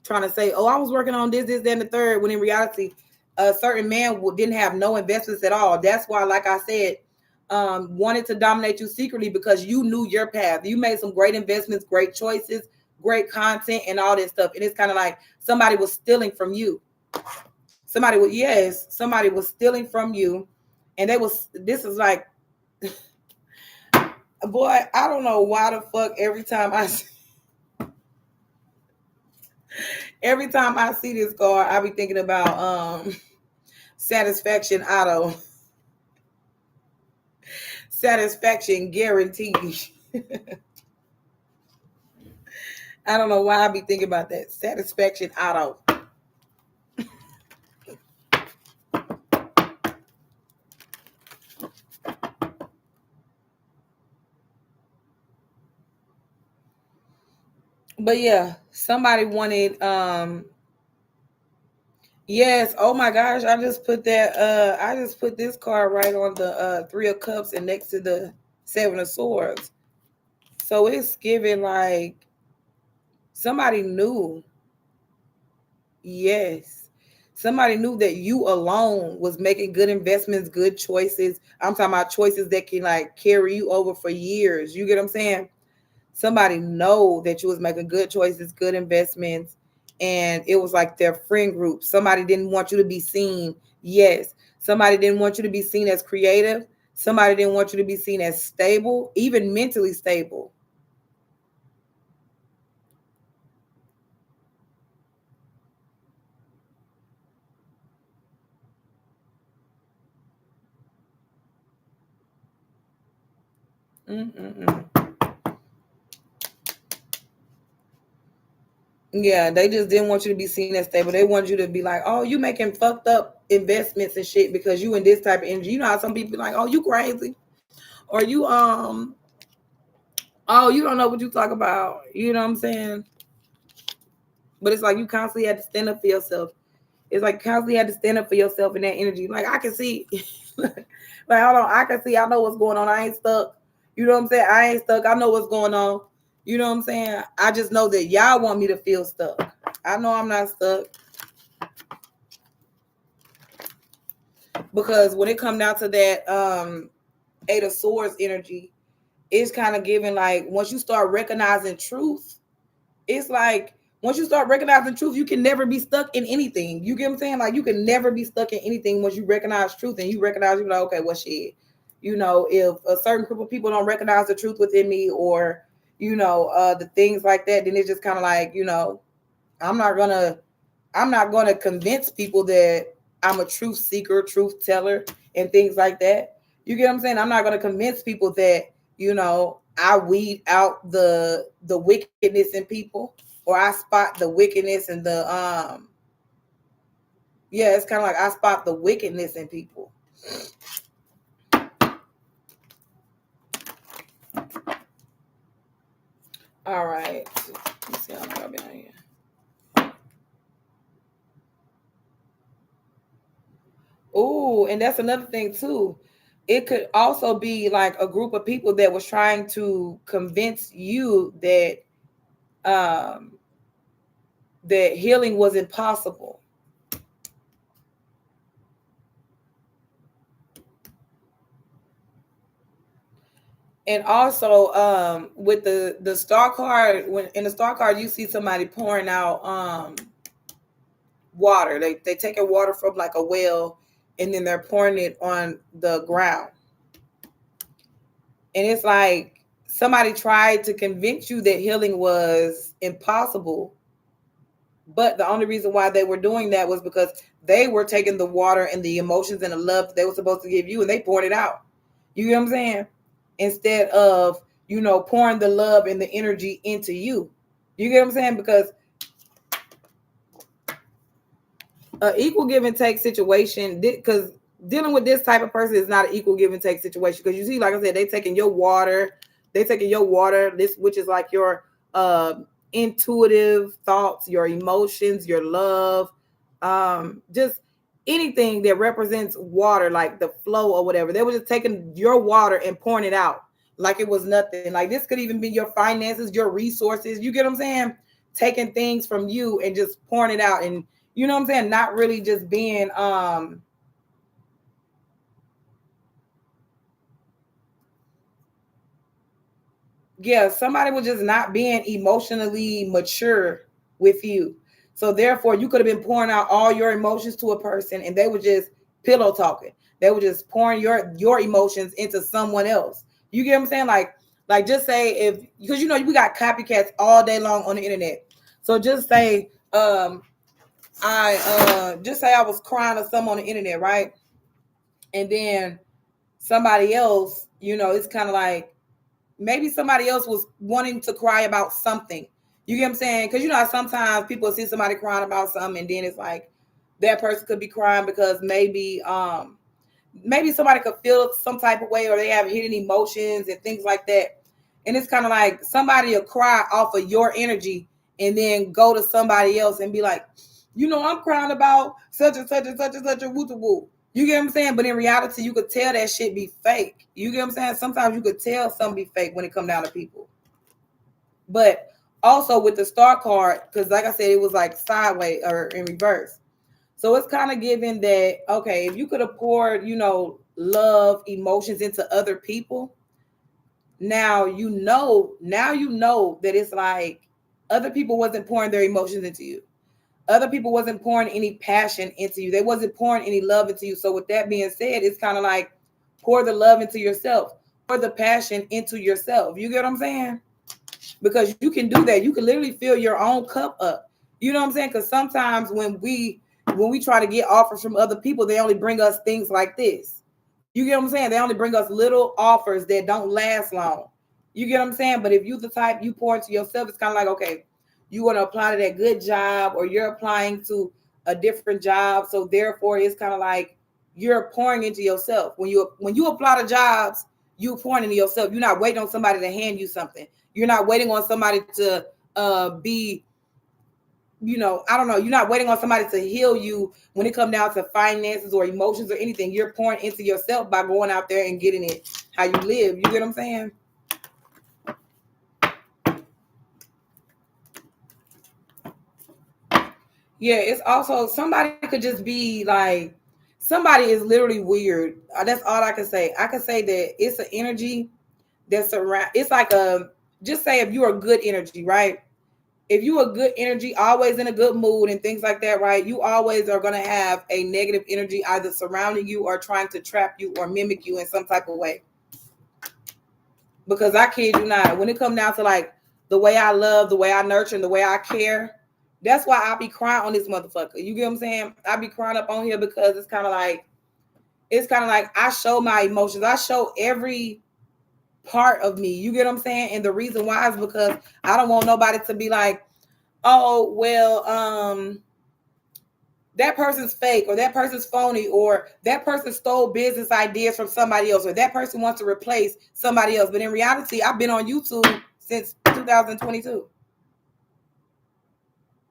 trying to say, oh, I was working on this, that, and the third, when in reality, a certain man didn't have no investments at all. That's why, like I said, wanted to dominate you secretly because you knew your path. You made some great investments, great choices, great content, and all this stuff. And it's kind of like somebody was stealing from you. Somebody was stealing from you. And this is like, boy, I don't know why the fuck every time I see this card, I be thinking about satisfaction auto. Satisfaction guaranteed. I don't know why I be thinking about that. Satisfaction auto. But yeah, somebody wanted yes, oh my gosh, I just put this card right on the 3 of Cups and next to the 7 of Swords. So it's giving like somebody knew. Yes. Somebody knew that you alone was making good investments, good choices. I'm talking about choices that can like carry you over for years. You get what I'm saying? Somebody know that you was making good choices, good investments, and it was like their friend group. Somebody didn't want you to be seen. Yes. Somebody didn't want you to be seen as creative. Somebody didn't want you to be seen as stable, even mentally stable. Yeah, they just didn't want you to be seen as stable. They want you to be like, oh, you making fucked up investments and shit because you in this type of energy. You know how some people be like, oh, you crazy, or you oh, you don't know what you talk about. You know what I'm saying? But it's like you constantly had to stand up for yourself. It's like constantly had to stand up for yourself in that energy. Like I can see, like hold on, I can see. I know what's going on. I ain't stuck. You know what I'm saying? I ain't stuck. I know what's going on. You know what I'm saying? I just know that y'all want me to feel stuck. I know I'm not stuck. Because when it comes down to that 8 of Swords energy, it's kind of giving like once you start recognizing truth, it's like Once you start recognizing truth, you can never be stuck in anything. You get what I'm saying? Like, you can never be stuck in anything once you recognize truth, and you recognize, you're like, okay, well, shit. If a certain group of people don't recognize the truth within me, or, the things like that, then it's just kind of like, I'm not gonna convince people that I'm a truth seeker, truth teller, and things like that. You get what I'm saying? I'm not gonna convince people that, I weed out the wickedness in people, or I spot the wickedness and it's kind of like I spot the wickedness in people. All right. Let me see how long I've been on here. Oh, and that's another thing too. It could also be like a group of people that was trying to convince you that that healing was impossible. And also, with the star card, when in the star card you see somebody pouring out water. They taking water from like a well, and then they're pouring it on the ground. And it's like somebody tried to convince you that healing was impossible. But the only reason why they were doing that was because they were taking the water and the emotions and the love that they were supposed to give you, and they poured it out. You get what I'm saying? Instead of, pouring the love and the energy into you. You get what I'm saying? Because equal give and take situation, because dealing with this type of person is not an equal give and take situation. Because you see, like I said, they taking your water, this, which is like your intuitive thoughts, your emotions, your love, just anything that represents water, like the flow or whatever. They were just taking your water and pouring it out like it was nothing. Like, this could even be your finances, your resources. You get what I'm saying? Taking things from you and just pouring it out. And you know what I'm saying? Not really just being somebody was just not being emotionally mature with you. So therefore, you could have been pouring out all your emotions to a person, and they were just pillow talking. They were just pouring your emotions into someone else. You get what I'm saying? Like just say, if, because we got copycats all day long on the internet. So just say I was crying or something on the internet, right? And then somebody else, it's kind of like, maybe somebody else was wanting to cry about something. You get what I'm saying? Because sometimes people see somebody crying about something, and then it's like that person could be crying because maybe somebody could feel some type of way, or they have hidden emotions and things like that. And it's kind of like somebody will cry off of your energy and then go to somebody else and be like, I'm crying about such and such and such and such a woo. You get what I'm saying? But in reality, you could tell that shit be fake. You get what I'm saying? Sometimes you could tell something be fake when it come down to people. But also with the star card, because like I said, it was like sideways or in reverse. So it's kind of given that, okay, if you could have poured, love, emotions into other people, now you know that it's like other people wasn't pouring their emotions into you. Other people wasn't pouring any passion into you. They wasn't pouring any love into you. So with that being said, it's kind of like pour the love into yourself, pour the passion into yourself. You get what I'm saying? Because you can do that. You can literally fill your own cup up. You know what I'm saying? Because sometimes when we try to get offers from other people, they only bring us things like this. You get what I'm saying? They only bring us little offers that don't last long. You get what I'm saying? But if you the type you pour into yourself, it's kind of like, okay, you want to apply to that good job, or you're applying to a different job. So therefore, it's kind of like you're pouring into yourself. When you apply to jobs, you pouring into yourself. You're not waiting on somebody to hand you something. You're not waiting on somebody to be, I don't know. You're not waiting on somebody to heal you when it comes down to finances or emotions or anything. You're pouring into yourself by going out there and getting it how you live. You get what I'm saying? Yeah, it's also somebody could just be like, somebody is literally weird. That's all I can say. I can say that it's an energy that's around. It's like just say if you're a good energy, right? if you a good energy, always in a good mood and things like that, right? You always are going to have a negative energy either surrounding you or trying to trap you or mimic you in some type of way. Because I kid you not, when it comes down to like the way I love, the way I nurture, and the way I care, that's why I be crying on this motherfucker. You get what I'm saying? I be crying up on here because it's kind of like I show my emotions. I show every part of me. You get what I'm saying? And the reason why is because I don't want nobody to be like, oh, well, that person's fake, or that person's phony, or that person stole business ideas from somebody else, or that person wants to replace somebody else. But in reality, I've been on YouTube since 2022.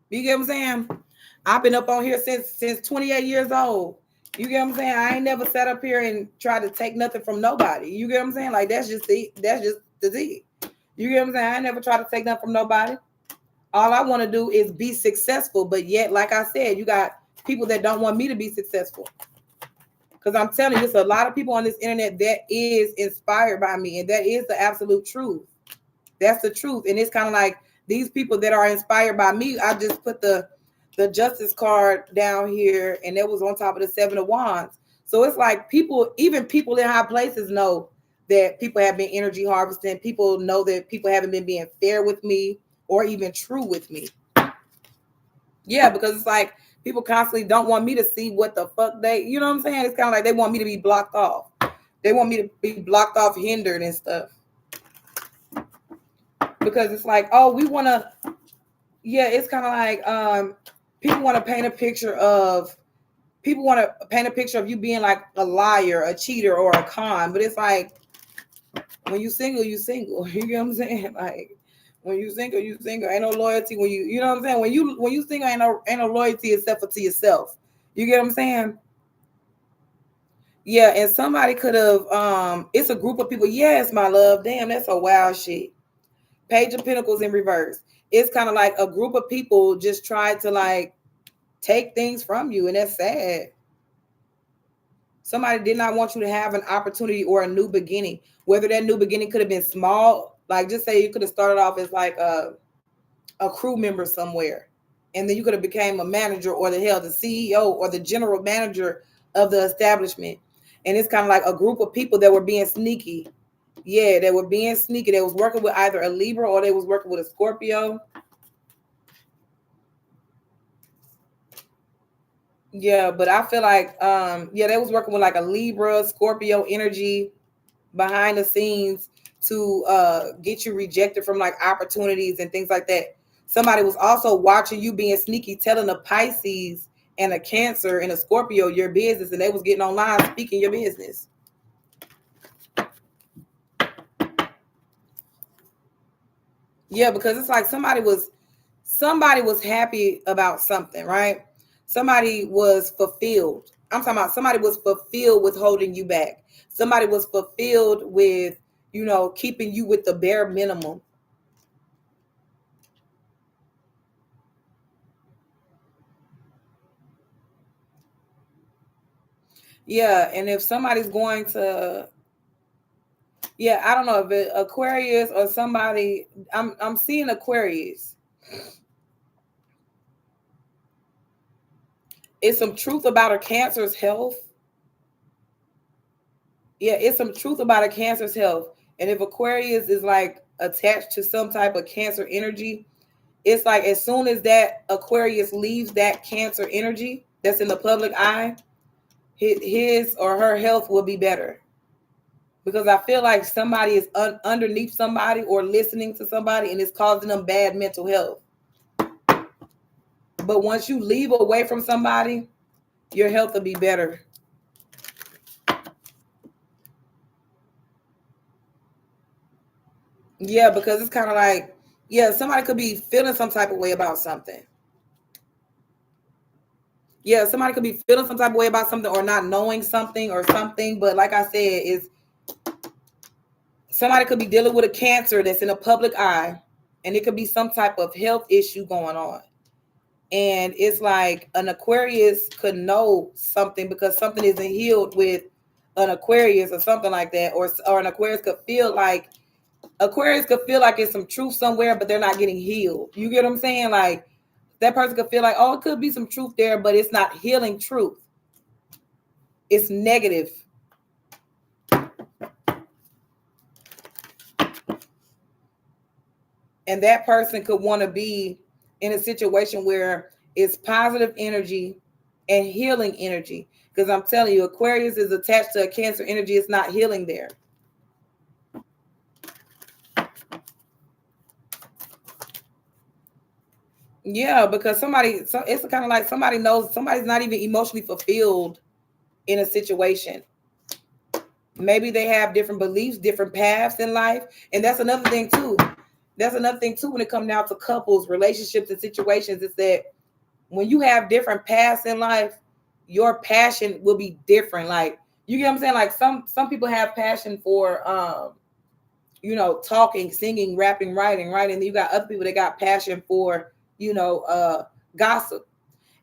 You get what I'm saying? I've been up on here since 28 years old. You get what I'm saying? I ain't never sat up here and tried to take nothing from nobody. You get what I'm saying? Like, that's just the thing. You get what I'm saying? I ain't never tried to take nothing from nobody. All I want to do is be successful. But yet, like I said, you got people that don't want me to be successful. Because I'm telling you, there's a lot of people on this internet that is inspired by me. And that is the absolute truth. That's the truth. And it's kind of like these people that are inspired by me. I just put the justice card down here, and that was on top of the 7 of Wands. So it's like people, even people in high places know that people have been energy harvesting. People know that people haven't been being fair with me or even true with me. Yeah, because it's like people constantly don't want me to see what the fuck they, you know what I'm saying? It's kind of like they want me to be blocked off. They want me to be blocked off, hindered and stuff. Because it's like, oh, we want to, yeah, it's kind of like people want to paint a picture of you being like a liar, a cheater, or a con. But it's like, when you single, you single. You get what I'm saying? Like, when you single, you single. Ain't no loyalty when you know what I'm saying? When you single, ain't no loyalty except for to yourself. You get what I'm saying? Yeah, and somebody could have it's a group of people. Yes, my love. Damn, that's a wild shit. Page of Pentacles in reverse. It's kind of like a group of people just tried to like take things from you, and that's sad. Somebody did not want you to have an opportunity or a new beginning. Whether that new beginning could have been small, like just say you could have started off as like a crew member somewhere, and then you could have became a manager or the CEO or the general manager of the establishment. And it's kind of like a group of people that were being sneaky. Yeah, they were being sneaky. They was working with either a Libra or they was working with a Scorpio. Yeah, but I feel like they was working with like a Libra, Scorpio energy behind the scenes to get you rejected from like opportunities and things like that. Somebody was also watching you being sneaky, telling a Pisces and a Cancer and a Scorpio your business, and they was getting online speaking your business. Yeah, because it's like somebody was happy about something, right? Somebody was fulfilled. I'm talking about somebody was fulfilled with holding you back. Somebody was fulfilled with, keeping you with the bare minimum. Yeah, and if somebody's going to, I don't know if it Aquarius or somebody, I'm seeing Aquarius. It's some truth about a Cancer's health. Yeah, it's some truth about a Cancer's health. And if Aquarius is like attached to some type of Cancer energy, it's like as soon as that Aquarius leaves that Cancer energy that's in the public eye, his or her health will be better. Because I feel like somebody is underneath somebody or listening to somebody and it's causing them bad mental health. But once you leave away from somebody, your health will be better. Yeah, because it's kind of like, somebody could be feeling some type of way about something. Yeah, somebody could be feeling some type of way about something or not knowing something or something. But like I said, is somebody could be dealing with a Cancer that's in a public eye, and it could be some type of health issue going on. And it's like an Aquarius could know something because something isn't healed with an Aquarius or something like that. Or an Aquarius could feel like Aquarius could feel like it's some truth somewhere, but they're not getting healed. You get what I'm saying? Like that person could feel like, oh, it could be some truth there, but it's not healing truth. It's negative. And that person could want to be in a situation where it's positive energy and healing energy. Because I'm telling you, Aquarius is attached to a Cancer energy. It's not healing there. Yeah, because it's kind of like somebody knows somebody's not even emotionally fulfilled in a situation. Maybe they have different beliefs, different paths in life. And that's another thing too. That's another thing too when it comes down to couples, relationships, and situations, is that when you have different paths in life, your passion will be different. Like, you get what I'm saying? Like some people have passion for talking, singing, rapping, writing, right? And then you got other people that got passion for, gossip.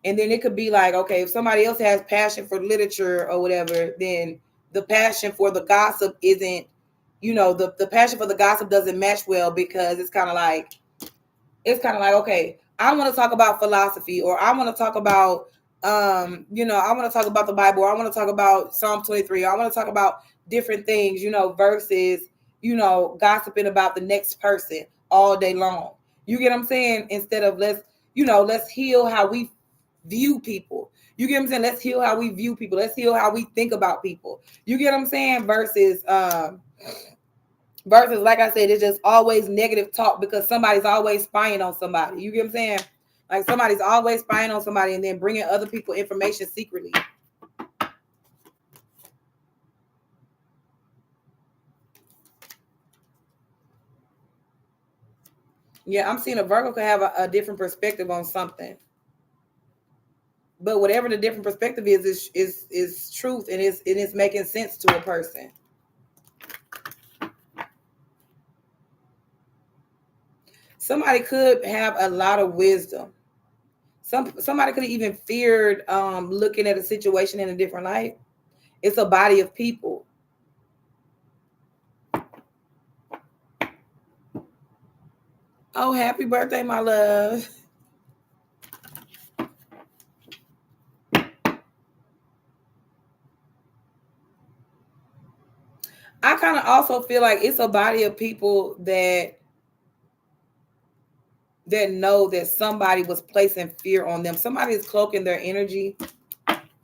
And then it could be like, okay, if somebody else has passion for literature or whatever, then the passion for the gossip isn't, the passion for the gossip doesn't match well, because it's kind of like, okay, I want to talk about philosophy, or I want to talk about, I want to talk about the Bible, or I want to talk about Psalm 23, or I want to talk about different things, versus, gossiping about the next person all day long. You get what I'm saying? Instead of let's heal how we view people. You get what I'm saying? Let's heal how we view people. Let's heal how we think about people. You get what I'm saying? Versus, like I said, it's just always negative talk, because somebody's always spying on somebody. You get what I'm saying? Like somebody's always spying on somebody and then bringing other people information secretly. Yeah, I'm seeing a Virgo could have a different perspective on something. But whatever the different perspective is truth, and it's making sense to a person. Somebody could have a lot of wisdom. Somebody could have even feared looking at a situation in a different light. It's a body of people. Oh, happy birthday, my love. I kind of also feel like it's a body of people that know that somebody was placing fear on them. Somebody is cloaking their energy.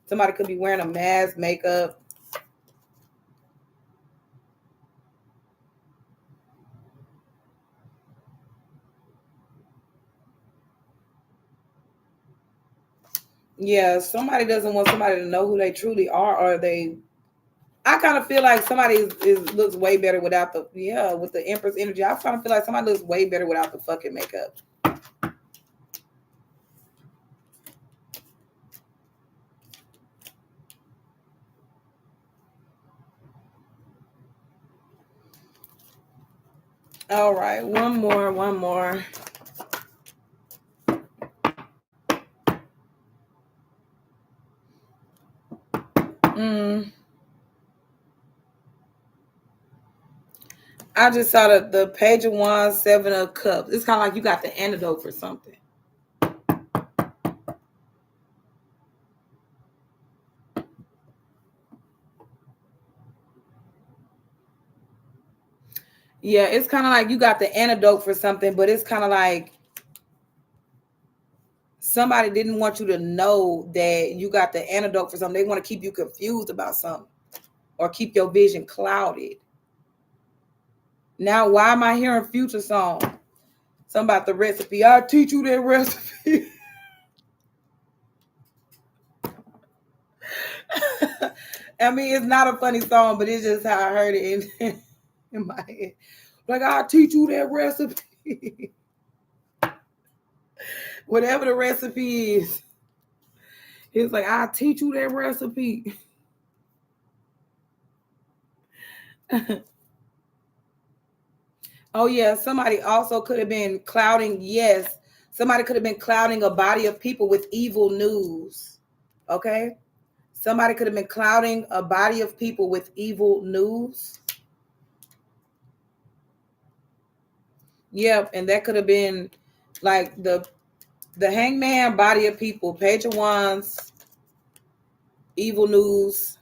Somebody could be wearing a mask, makeup. Yeah, somebody doesn't want somebody to know who they truly are, or they. I kind of feel like somebody looks way better without with the Empress energy. I kind of feel like somebody looks way better without the fucking makeup. All right, one more. I just saw the Page of Wands, Seven of Cups. It's kind of like you got the antidote for something. Yeah, it's kind of like you got the antidote for something, but it's kind of like somebody didn't want you to know that you got the antidote for something. They want to keep you confused about something, or keep your vision clouded. Now, why am I hearing Future song? Something about the recipe. I'll teach you that recipe. I mean, it's not a funny song, but it's just how I heard it in my head. Like, I'll teach you that recipe. Whatever the recipe is. It's like, I'll teach you that recipe. Oh, yeah. Somebody also could have been clouding. Yes. Somebody could have been clouding a body of people with evil news. Okay. Somebody could have been clouding a body of people with evil news. Yep, and that could have been like the hangman, body of people, page of wands, evil news.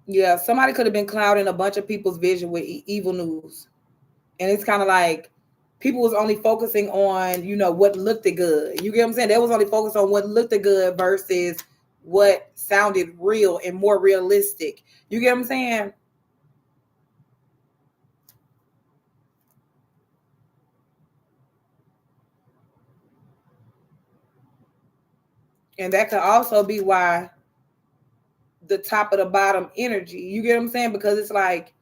Yeah, somebody could have been clouding a bunch of people's vision with evil news. And it's kind of like people was only focusing on, what looked good. You get what I'm saying? They was only focused on what looked good versus what sounded real and more realistic. You get what I'm saying? And that could also be why the top of the bottom energy. You get what I'm saying? Because it's like,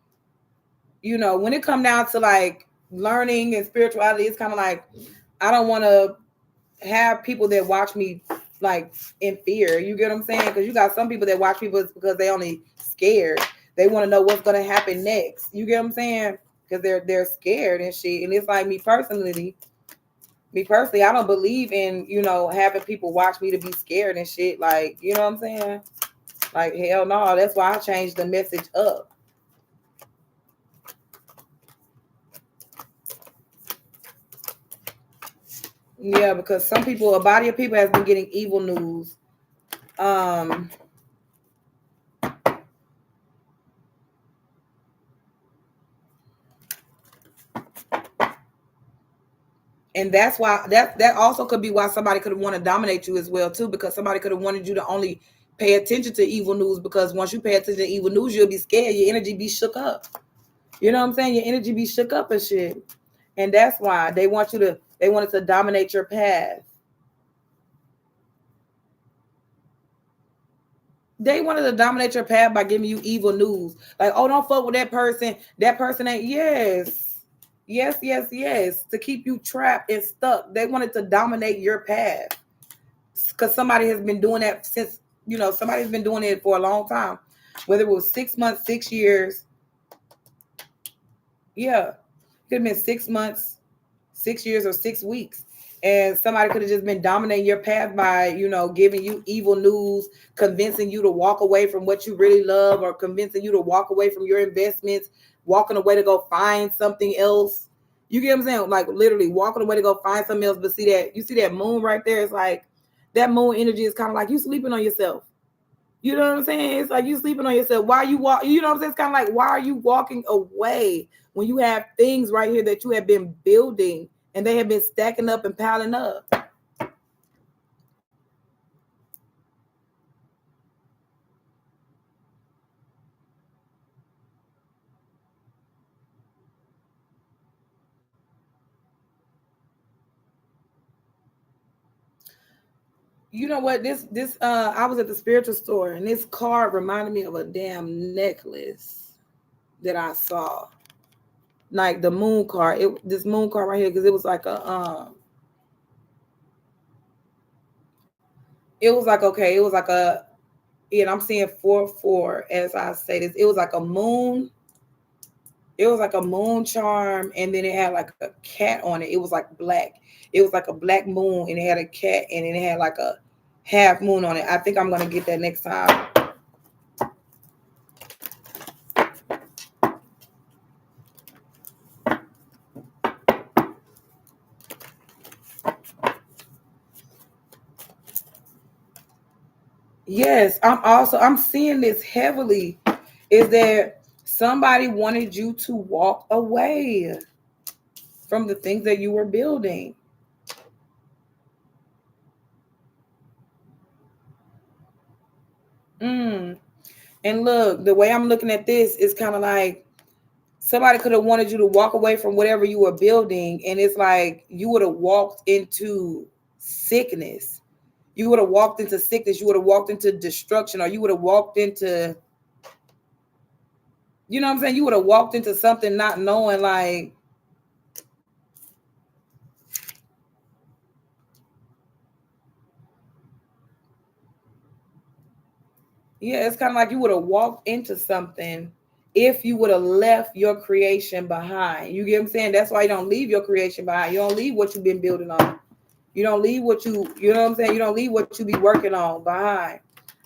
when it come down to like learning and spirituality, it's kind of like I don't want to have people that watch me like in fear. You get what I'm saying? Because you got some people that watch people because they only scared. They want to know what's gonna happen next. You get what I'm saying? Because they're scared and shit. And it's like me personally, I don't believe in having people watch me to be scared and shit. Like, you know what I'm saying? Like, hell no. That's why I changed the message up. Yeah, because some people, a body of people has been getting evil news. And that's why that also could be why somebody could have wanted to dominate you as well too, because somebody could have wanted you to only pay attention to evil news, because once you pay attention to evil news, you'll be scared. Your energy be shook up. You know what I'm saying? Your energy be shook up and shit. And that's why they wanted to dominate your path. They wanted to dominate your path by giving you evil news. Like, oh, don't fuck with that person. That person ain't. Yes. Yes, yes, yes. To keep you trapped and stuck. They wanted to dominate your path. Because somebody has been doing that since, somebody's been doing it for a long time. Whether it was 6 months, 6 years. Yeah. It could have been 6 months, 6 years, or 6 weeks. And somebody could have just been dominating your path by, giving you evil news, convincing you to walk away from what you really love, or convincing you to walk away from your investments, walking away to go find something else. You get what I'm saying? Like literally walking away to go find something else. But you see that moon right there? It's like that moon energy is kind of like you sleeping on yourself. You know what I'm saying? It's like you sleeping on yourself. Why you walk? You know what I'm saying? It's kind of like, why are you walking away when you have things right here that you have been building and they have been stacking up and piling up? You know what? This I was at the spiritual store and this card reminded me of a damn necklace that I saw. Like the moon card. This moon card right here, because it was like it was like, okay, it was like and I'm seeing 4-4 as I say this. It was like a moon. It was like a moon charm, and then it had like a cat on it. It was like black. It was like a black moon, and it had a cat, and it had like a half moon on it. I think I'm gonna get that next time. Yes, I'm seeing this heavily. Is that somebody wanted you to walk away from the things that you were building? And look, the way I'm looking at this is kind of like somebody could have wanted you to walk away from whatever you were building, and it's like you would have walked into sickness. You would have walked into sickness. You would have walked into destruction, or you would have walked into, you know what I'm saying? You would have walked into something not knowing, like, yeah, it's kind of like you would have walked into something if you would have left your creation behind. You get what I'm saying? That's why you don't leave your creation behind. You don't leave what you've been building on. You don't leave you know what I'm saying? You don't leave what you be working on behind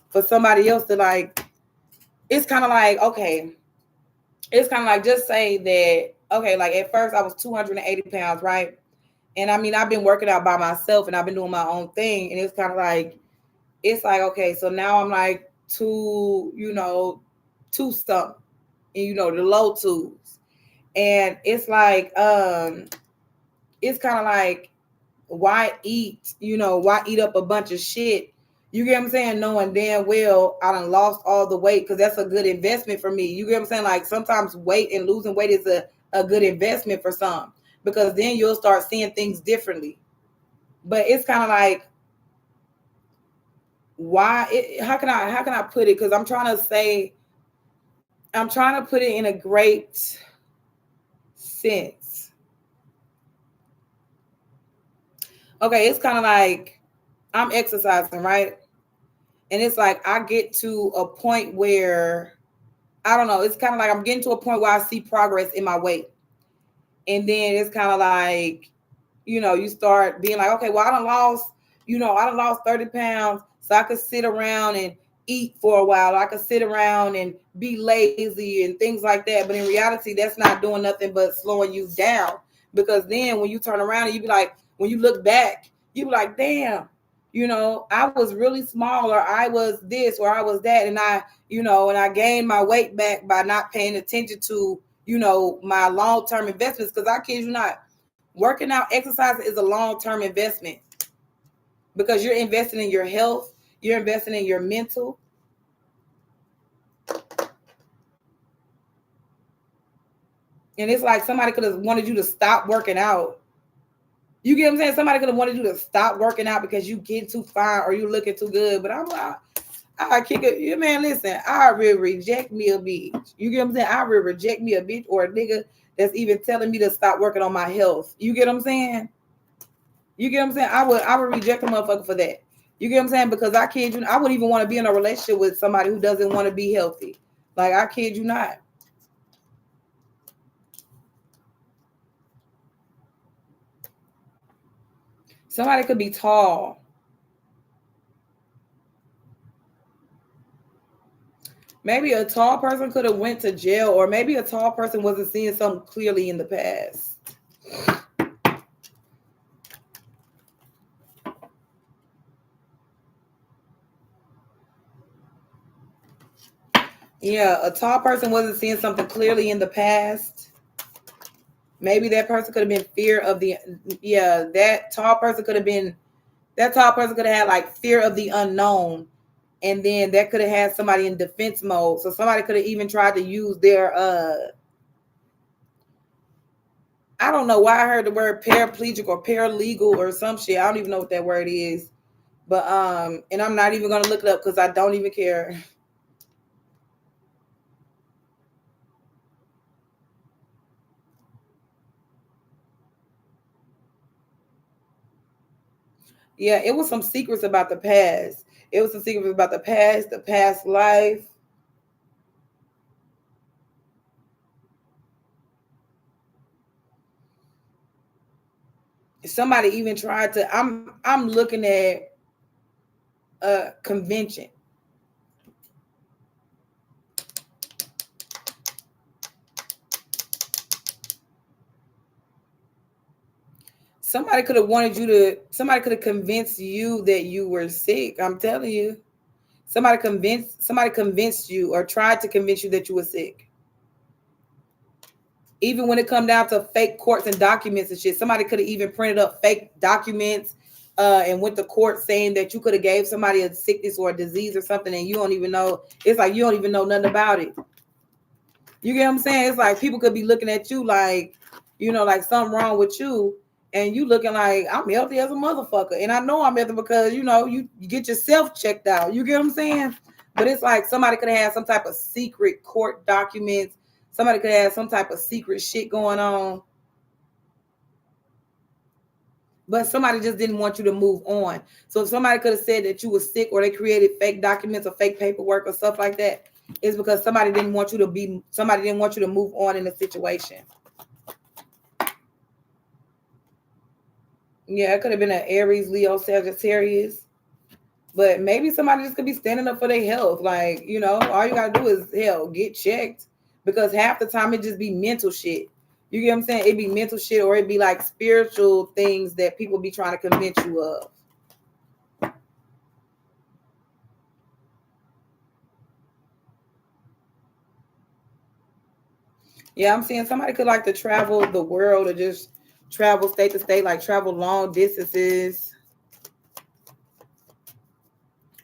for somebody else to like. It's kind of like, okay, it's kind of like, just say that, okay, like at first I was 280 pounds, right? And I mean, I've been working out by myself and I've been doing my own thing. And it's like, okay, so now I'm like two something, and the low twos. And it's kind of like, why eat up a bunch of shit? You get what I'm saying? Knowing damn well I done lost all the weight, because that's a good investment for me. You get what I'm saying? Like, sometimes weight and losing weight is a good investment for some, because then you'll start seeing things differently. But it's kind of like, how can I put it? Because I'm trying to put it in a great sense. Okay, it's kind of like, I'm exercising, right? And it's like, I get to a point where, I don't know, it's kind of like I'm getting to a point where I see progress in my weight. And then it's kind of like, you start being like, okay, well, I done lost 30 pounds. So I could sit around and eat for a while. I could sit around and be lazy and things like that. But in reality, that's not doing nothing but slowing you down. Because then when you turn around and you be like, when you look back, you be like, damn, I was really small, or I was this, or I was that. And I gained my weight back by not paying attention to, my long-term investments. Because I kid you not, working out, exercising is a long-term investment, because you're investing in your health, you're investing in your mental. And it's like, somebody could have wanted you to stop working out. You get what I'm saying? Somebody could have wanted you to stop working out because you get too fine or you looking too good. But I'm like, I kick it. You man, listen, I will reject me a bitch. You get what I'm saying? I will reject me a bitch or a nigga that's even telling me to stop working on my health. You get what I'm saying? You get what I'm saying? I would reject a motherfucker for that. You get what I'm saying? Because I kid you, I wouldn't even want to be in a relationship with somebody who doesn't want to be healthy. Like, I kid you not. Somebody could be tall. Maybe a tall person could have went to jail, or maybe a tall person wasn't seeing something clearly in the past. Yeah, a tall person wasn't seeing something clearly in the past. Maybe that person could have been fear of the, that tall person could have had like fear of the unknown. And then that could have had somebody in defense mode. So somebody could have even tried to use their, I don't know why I heard the word paraplegic or paralegal or some shit. I don't even know what that word is. But, and I'm not even going to look it up because I don't even care. Yeah, it was some secrets about the past. It was some secrets about the past life. Somebody even tried to, I'm looking at a convention. Somebody could have convinced you that you were sick. I'm telling you. Somebody convinced you or tried to convince you that you were sick. Even when it come down to fake courts and documents and shit, somebody could have even printed up fake documents and went to court saying that you could have gave somebody a sickness or a disease or something, and you don't even know. It's like you don't even know nothing about it. You get what I'm saying? It's like people could be looking at you like, like something wrong with you, and you looking like, I'm healthy as a motherfucker. And I know I'm healthy because, you get yourself checked out. You get what I'm saying? But it's like somebody could have had some type of secret court documents. Somebody could have some type of secret shit going on. But somebody just didn't want you to move on. So if somebody could have said that you were sick, or they created fake documents or fake paperwork or stuff like that, it's because somebody didn't want you to move on in a situation. Yeah, it could have been an Aries, Leo, Sagittarius. But maybe somebody just could be standing up for their health. Like, all you got to do is, get checked. because half the time it just be mental shit. You get what I'm saying? It be mental shit, or it be like spiritual things that people be trying to convince you of. Yeah, I'm seeing somebody could like to travel the world or just travel state to state, like travel long distances.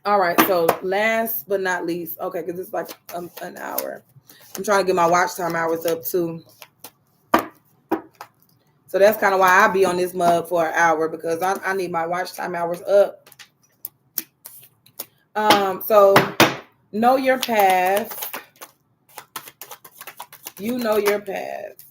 All right, so last but not least, okay, because it's like an hour. I'm trying to get my watch time hours up too. So that's kind of why I be on this mug for an hour, because I need my watch time hours up. So know your path. You know your path.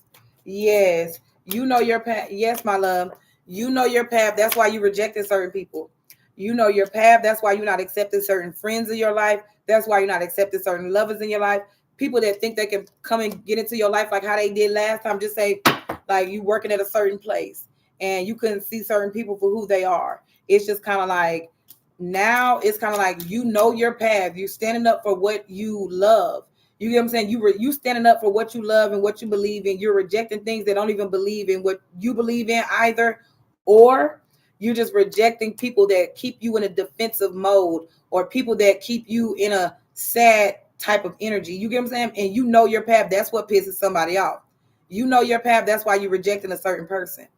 Yes, you know your path. Yes, my love. You know your path. That's why you rejected certain people. You know your path. That's why you're not accepting certain friends in your life. That's why you're not accepting certain lovers in your life. People that think they can come and get into your life like how they did last time. Just say, like, you working at a certain place and you couldn't see certain people for who they are. It's just kind of like, now it's kind of like, you know your path. You're standing up for what you love. You get what I'm saying? You standing up for what you love and what you believe in. You're rejecting things that don't even believe in what you believe in either, or you're just rejecting people that keep you in a defensive mode, or people that keep you in a sad type of energy. You get what I'm saying? And you know your path. That's what pisses somebody off. You know your path. That's why you're rejecting a certain person,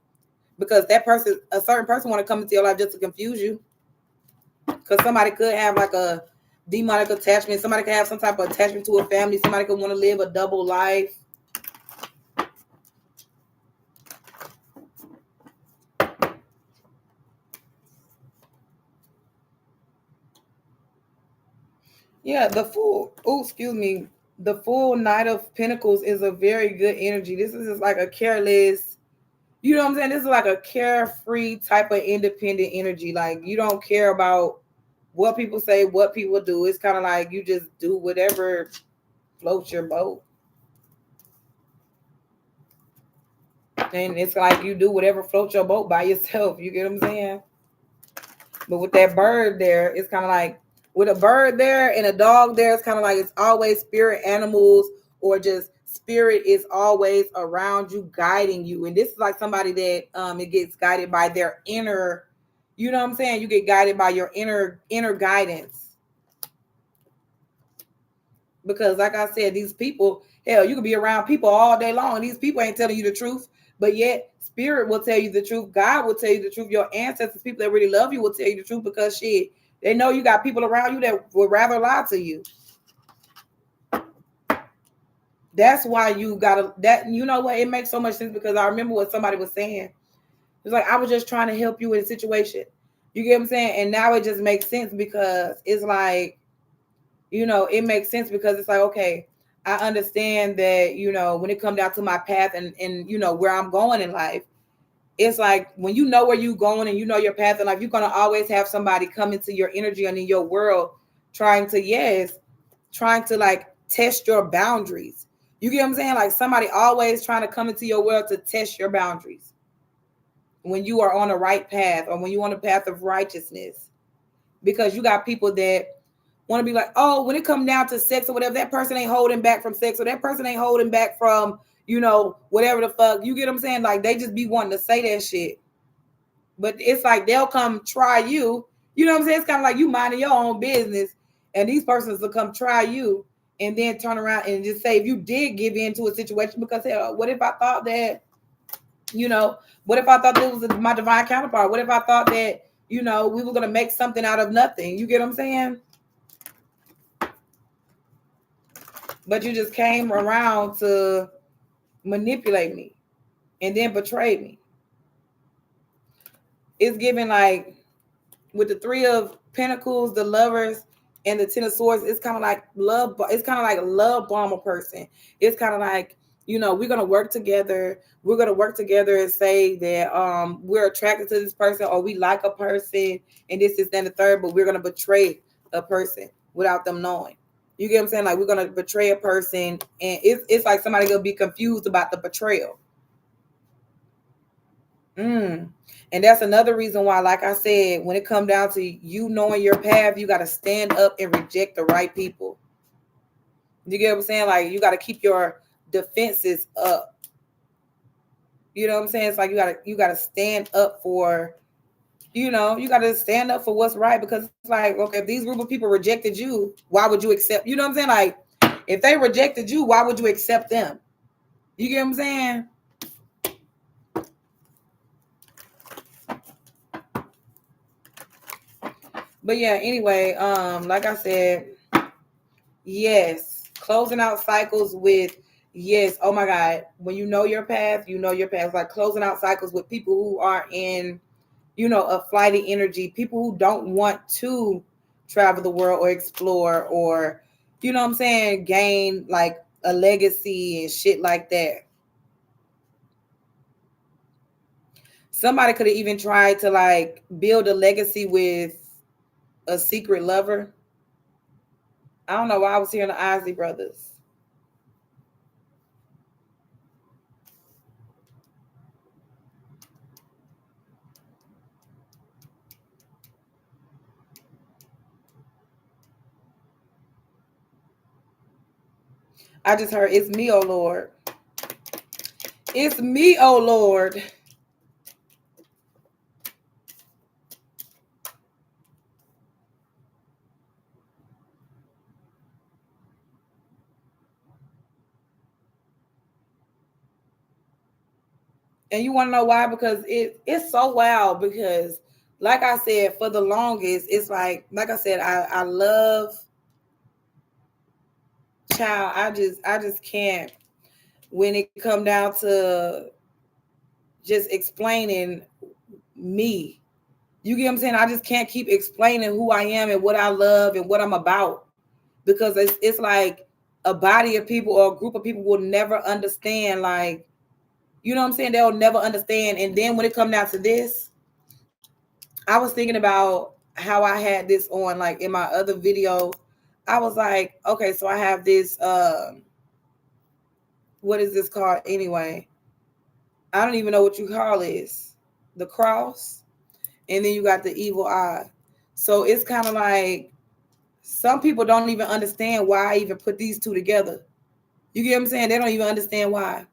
because a certain person want to come into your life just to confuse you. Because somebody could have like a demonic attachment. Somebody could have some type of attachment to a family. Somebody could want to live a double life. Yeah, the full, oh, excuse me. The full Knight of Pentacles is a very good energy. This is just like a careless, you know what I'm saying? This is like a carefree type of independent energy. Like, you don't care about what people say, what people do. It's kind of like you just do whatever floats your boat. And it's like you do whatever floats your boat by yourself. You get what I'm saying? But with that bird there, it's kind of like, with a bird there and a dog there, it's kind of like it's always spirit animals, or just spirit is always around you, guiding you. And this is like somebody that it gets guided by their inner, you know what I'm saying? You get guided by your inner guidance. Because like I said, these people, hell, you could be around people all day long and these people ain't telling you the truth, but yet spirit will tell you the truth. God will tell you the truth. Your ancestors, people that really love you, will tell you the truth, because shit, they know you got people around you that would rather lie to you. That's why you gotta, that, you know what, it makes so much sense, because I remember what somebody was saying. It was like, I was just trying to help you in a situation. You get what I'm saying? And now it just makes sense, because it's like, you know, it makes sense, because it's like, okay, I understand that, you know, when it comes down to my path and you know, where I'm going in life, it's like, when you know where you're going and you know your path in life, you're going to always have somebody come into your energy and in your world trying to like test your boundaries. You get what I'm saying? Like, somebody always trying to come into your world to test your boundaries when you are on the right path, or when you're on the path of righteousness. Because you got people that want to be like, oh, when it comes down to sex or whatever, that person ain't holding back from sex, or that person ain't holding back from, you know, whatever the fuck. You get what I'm saying? Like, they just be wanting to say that shit. But it's like, they'll come try you. You know what I'm saying? It's kind of like you minding your own business, and these persons will come try you, and then turn around and just say, if you did give in to a situation, because hell, what if I thought that, you know, what if I thought this was my divine counterpart? What if I thought that, you know, we were going to make something out of nothing? You get what I'm saying? But you just came around to manipulate me and then betray me. It's given like, with the Three of Pentacles, the Lovers, and the Ten of Swords, it's kind of like love. It's kind of like a love bomber person. It's kind of like, you know, we're gonna work together. We're gonna work together and say that we're attracted to this person, or we like a person, and this is then the third. But we're gonna betray a person without them knowing. You get what I'm saying? Like, we're gonna betray a person, and it's like somebody gonna be confused about the betrayal. And that's another reason why, like I said, when it comes down to you knowing your path, you got to stand up and reject the right people. You get what I'm saying? Like, you got to keep your defenses up. You know what I'm saying? It's like you gotta stand up for, you gotta stand up for what's right, because it's like, okay, if these group of people rejected you, why would you accept? You know what I'm saying? Like, if they rejected you, why would you accept them? You get what I'm saying? But yeah, anyway, like I said, yes, closing out cycles with, yes, oh my God, when you know your path, you know your path. It's like closing out cycles with people who are in, a flighty energy, people who don't want to travel the world or explore or, you know what I'm saying, gain like a legacy and shit like that. Somebody could have even tried to like build a legacy with a secret lover. I don't know why I was hearing the Isley brothers. I just heard, it's me, oh Lord. It's me, oh Lord. And you want to know why? Because it's so wild. Because, like I said, for the longest, it's like I said, I love child. I just can't, when it come down to just explaining me. You get what I'm saying? I just can't keep explaining who I am and what I love and what I'm about, because it's like a body of people or a group of people will never understand. Like, you know what I'm saying? They'll never understand. And then when it comes down to this, I was thinking about how I had this on, like in my other video. I was like, okay, so I have this, what is this called anyway? I don't even know what you call this. The cross. And then you got the evil eye. So it's kind of like some people don't even understand why I even put these two together. You get what I'm saying? They don't even understand why.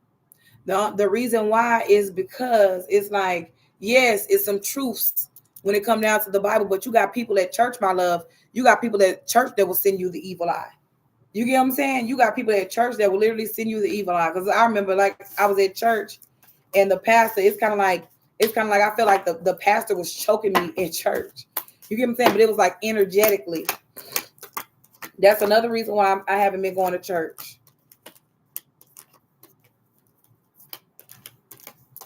The reason why is because it's like, yes, it's some truths when it comes down to the Bible, but you got people at church, my love. You got people at church that will send you the evil eye. You get what I'm saying? You got people at church that will literally send you the evil eye. Because I remember, like, I was at church and the pastor, it's kind of like I feel like the pastor was choking me in church. You get what I'm saying? But it was like energetically. That's another reason why I haven't been going to church.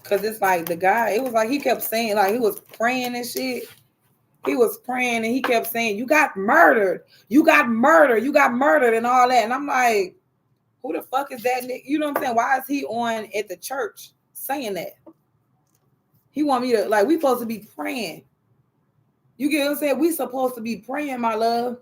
Because it's like the guy, it was like he kept saying, like, he was praying and shit. He was praying and he kept saying, you got murdered. You got murdered. You got murdered and all that. And I'm like, who the fuck is that nigga? You know what I'm saying? Why is he on at the church saying that? He want me to, like, we supposed to be praying. You get what I'm saying? We supposed to be praying, my love.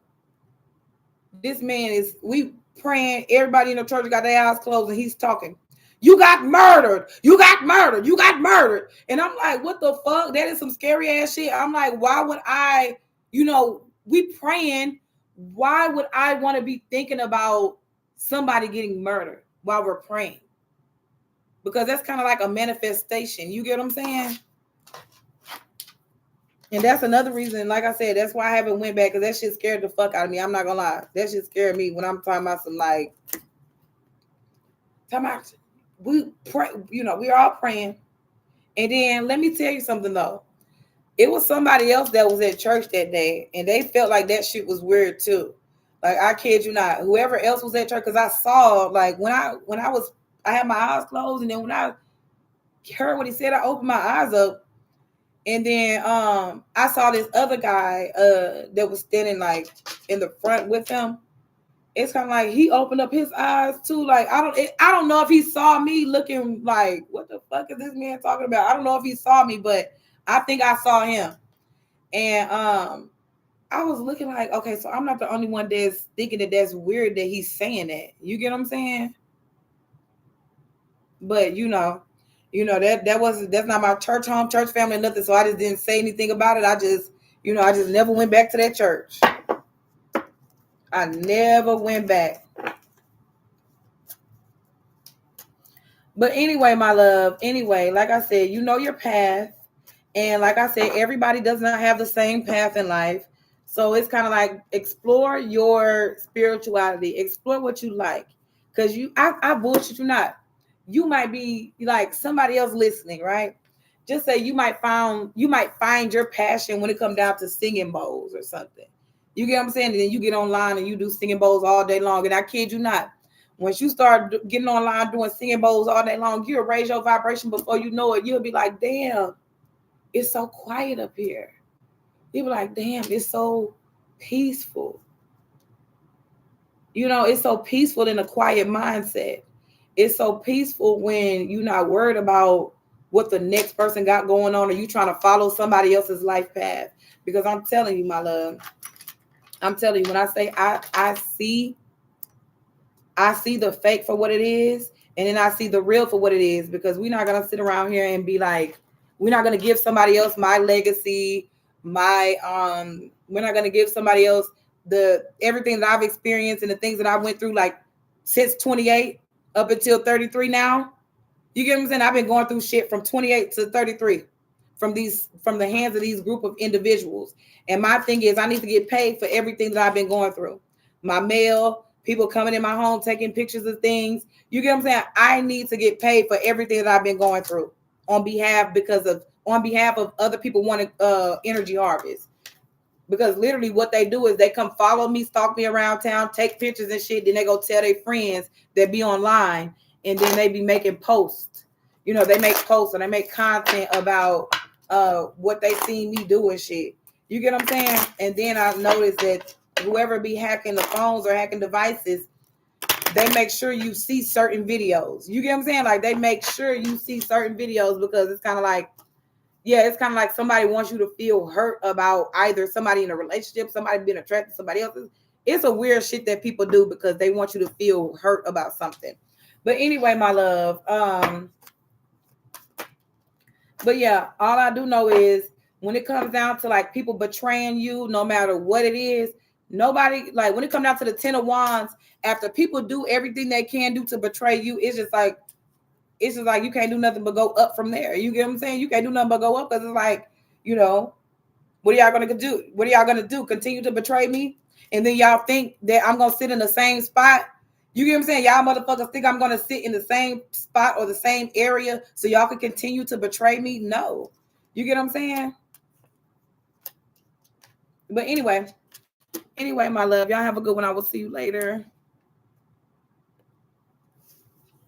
This man is, we praying. Everybody in the church got their eyes closed and he's talking. You got murdered. You got murdered. You got murdered. And I'm like, what the fuck? That is some scary ass shit. I'm like, why would I, we praying. Why would I want to be thinking about somebody getting murdered while we're praying? Because that's kind of like a manifestation. You get what I'm saying? And that's another reason, like I said, that's why I haven't went back, because that shit scared the fuck out of me. I'm not gonna lie. That shit scared me when I'm talking about some, like, talking about, we pray, we're all praying. And then let me tell you something though. It was somebody else that was at church that day, and they felt like that shit was weird too. Like, I kid you not. Whoever else was at church, because I saw, like, when I had my eyes closed, and then when I heard what he said, I opened my eyes up. And then I saw this other guy that was standing like in the front with him. It's kind of like he opened up his eyes too. Like, I don't know if he saw me looking like, what the fuck is this man talking about? I don't know if he saw me, but I think I saw him. And I was looking like, okay, so I'm not the only one that's thinking that that's weird that he's saying that. You get what I'm saying? But that's not my church home, church family, nothing. So I just didn't say anything about it. I just never went back to that church. I never went back. But anyway, my love, anyway, like I said, you know your path. And like I said, everybody does not have the same path in life. So it's kind of like explore your spirituality, explore what you like. Cause I bullshit you not. You might be like somebody else listening, right? Just say you might find your passion when it comes down to singing bowls or something. You get what I'm saying? And then you get online and you do singing bowls all day long. And I kid you not, once you start getting online doing singing bowls all day long, you'll raise your vibration before you know it. You'll be like, damn, it's so quiet up here. You be like, damn, it's so peaceful. You know, it's so peaceful in a quiet mindset. It's so peaceful when you're not worried about what the next person got going on or you trying to follow somebody else's life path. Because I'm telling you, my love, I'm telling you, when I say I see the fake for what it is, and then I see the real for what it is, because we're not gonna sit around here and be like, we're not gonna give somebody else my legacy, my we're not gonna give somebody else the everything that I've experienced and the things that I went through, like since 28 up until 33 now. You get what I'm saying? I've been going through shit from 28 to 33 from the hands of these group of individuals. And my thing is I need to get paid for everything that I've been going through. My mail, people coming in my home, taking pictures of things. You get what I'm saying? I need to get paid for everything that I've been going through on behalf of other people wanting energy harvest. Because literally what they do is they come follow me, stalk me around town, take pictures and shit. Then they go tell their friends that be online, and then they be making posts. You know, they make posts and they make content about what they seen me do and shit. You get what I'm saying? And then I noticed that whoever be hacking the phones or hacking devices, they make sure you see certain videos. You get what I'm saying? Like they make sure you see certain videos because it's kind of like, yeah, it's kind of like somebody wants you to feel hurt about either somebody in a relationship, somebody being attracted to somebody else. It's a weird shit that people do because they want you to feel hurt about something. But anyway, my love, but yeah, all I do know is when it comes down to like people betraying you, no matter what it is, nobody, like when it comes down to the 10 of Wands, after people do everything they can do to betray you, it's just like you can't do nothing but go up from there. You get what I'm saying? You can't do nothing but go up because it's like, you know, what are y'all gonna do? What are y'all gonna do? Continue to betray me? And then y'all think that I'm gonna sit in the same spot? You get what I'm saying? Y'all motherfuckers think I'm gonna sit in the same spot or the same area so y'all can continue to betray me? No. You get what I'm saying? But anyway, my love, y'all have a good one. I will see you later.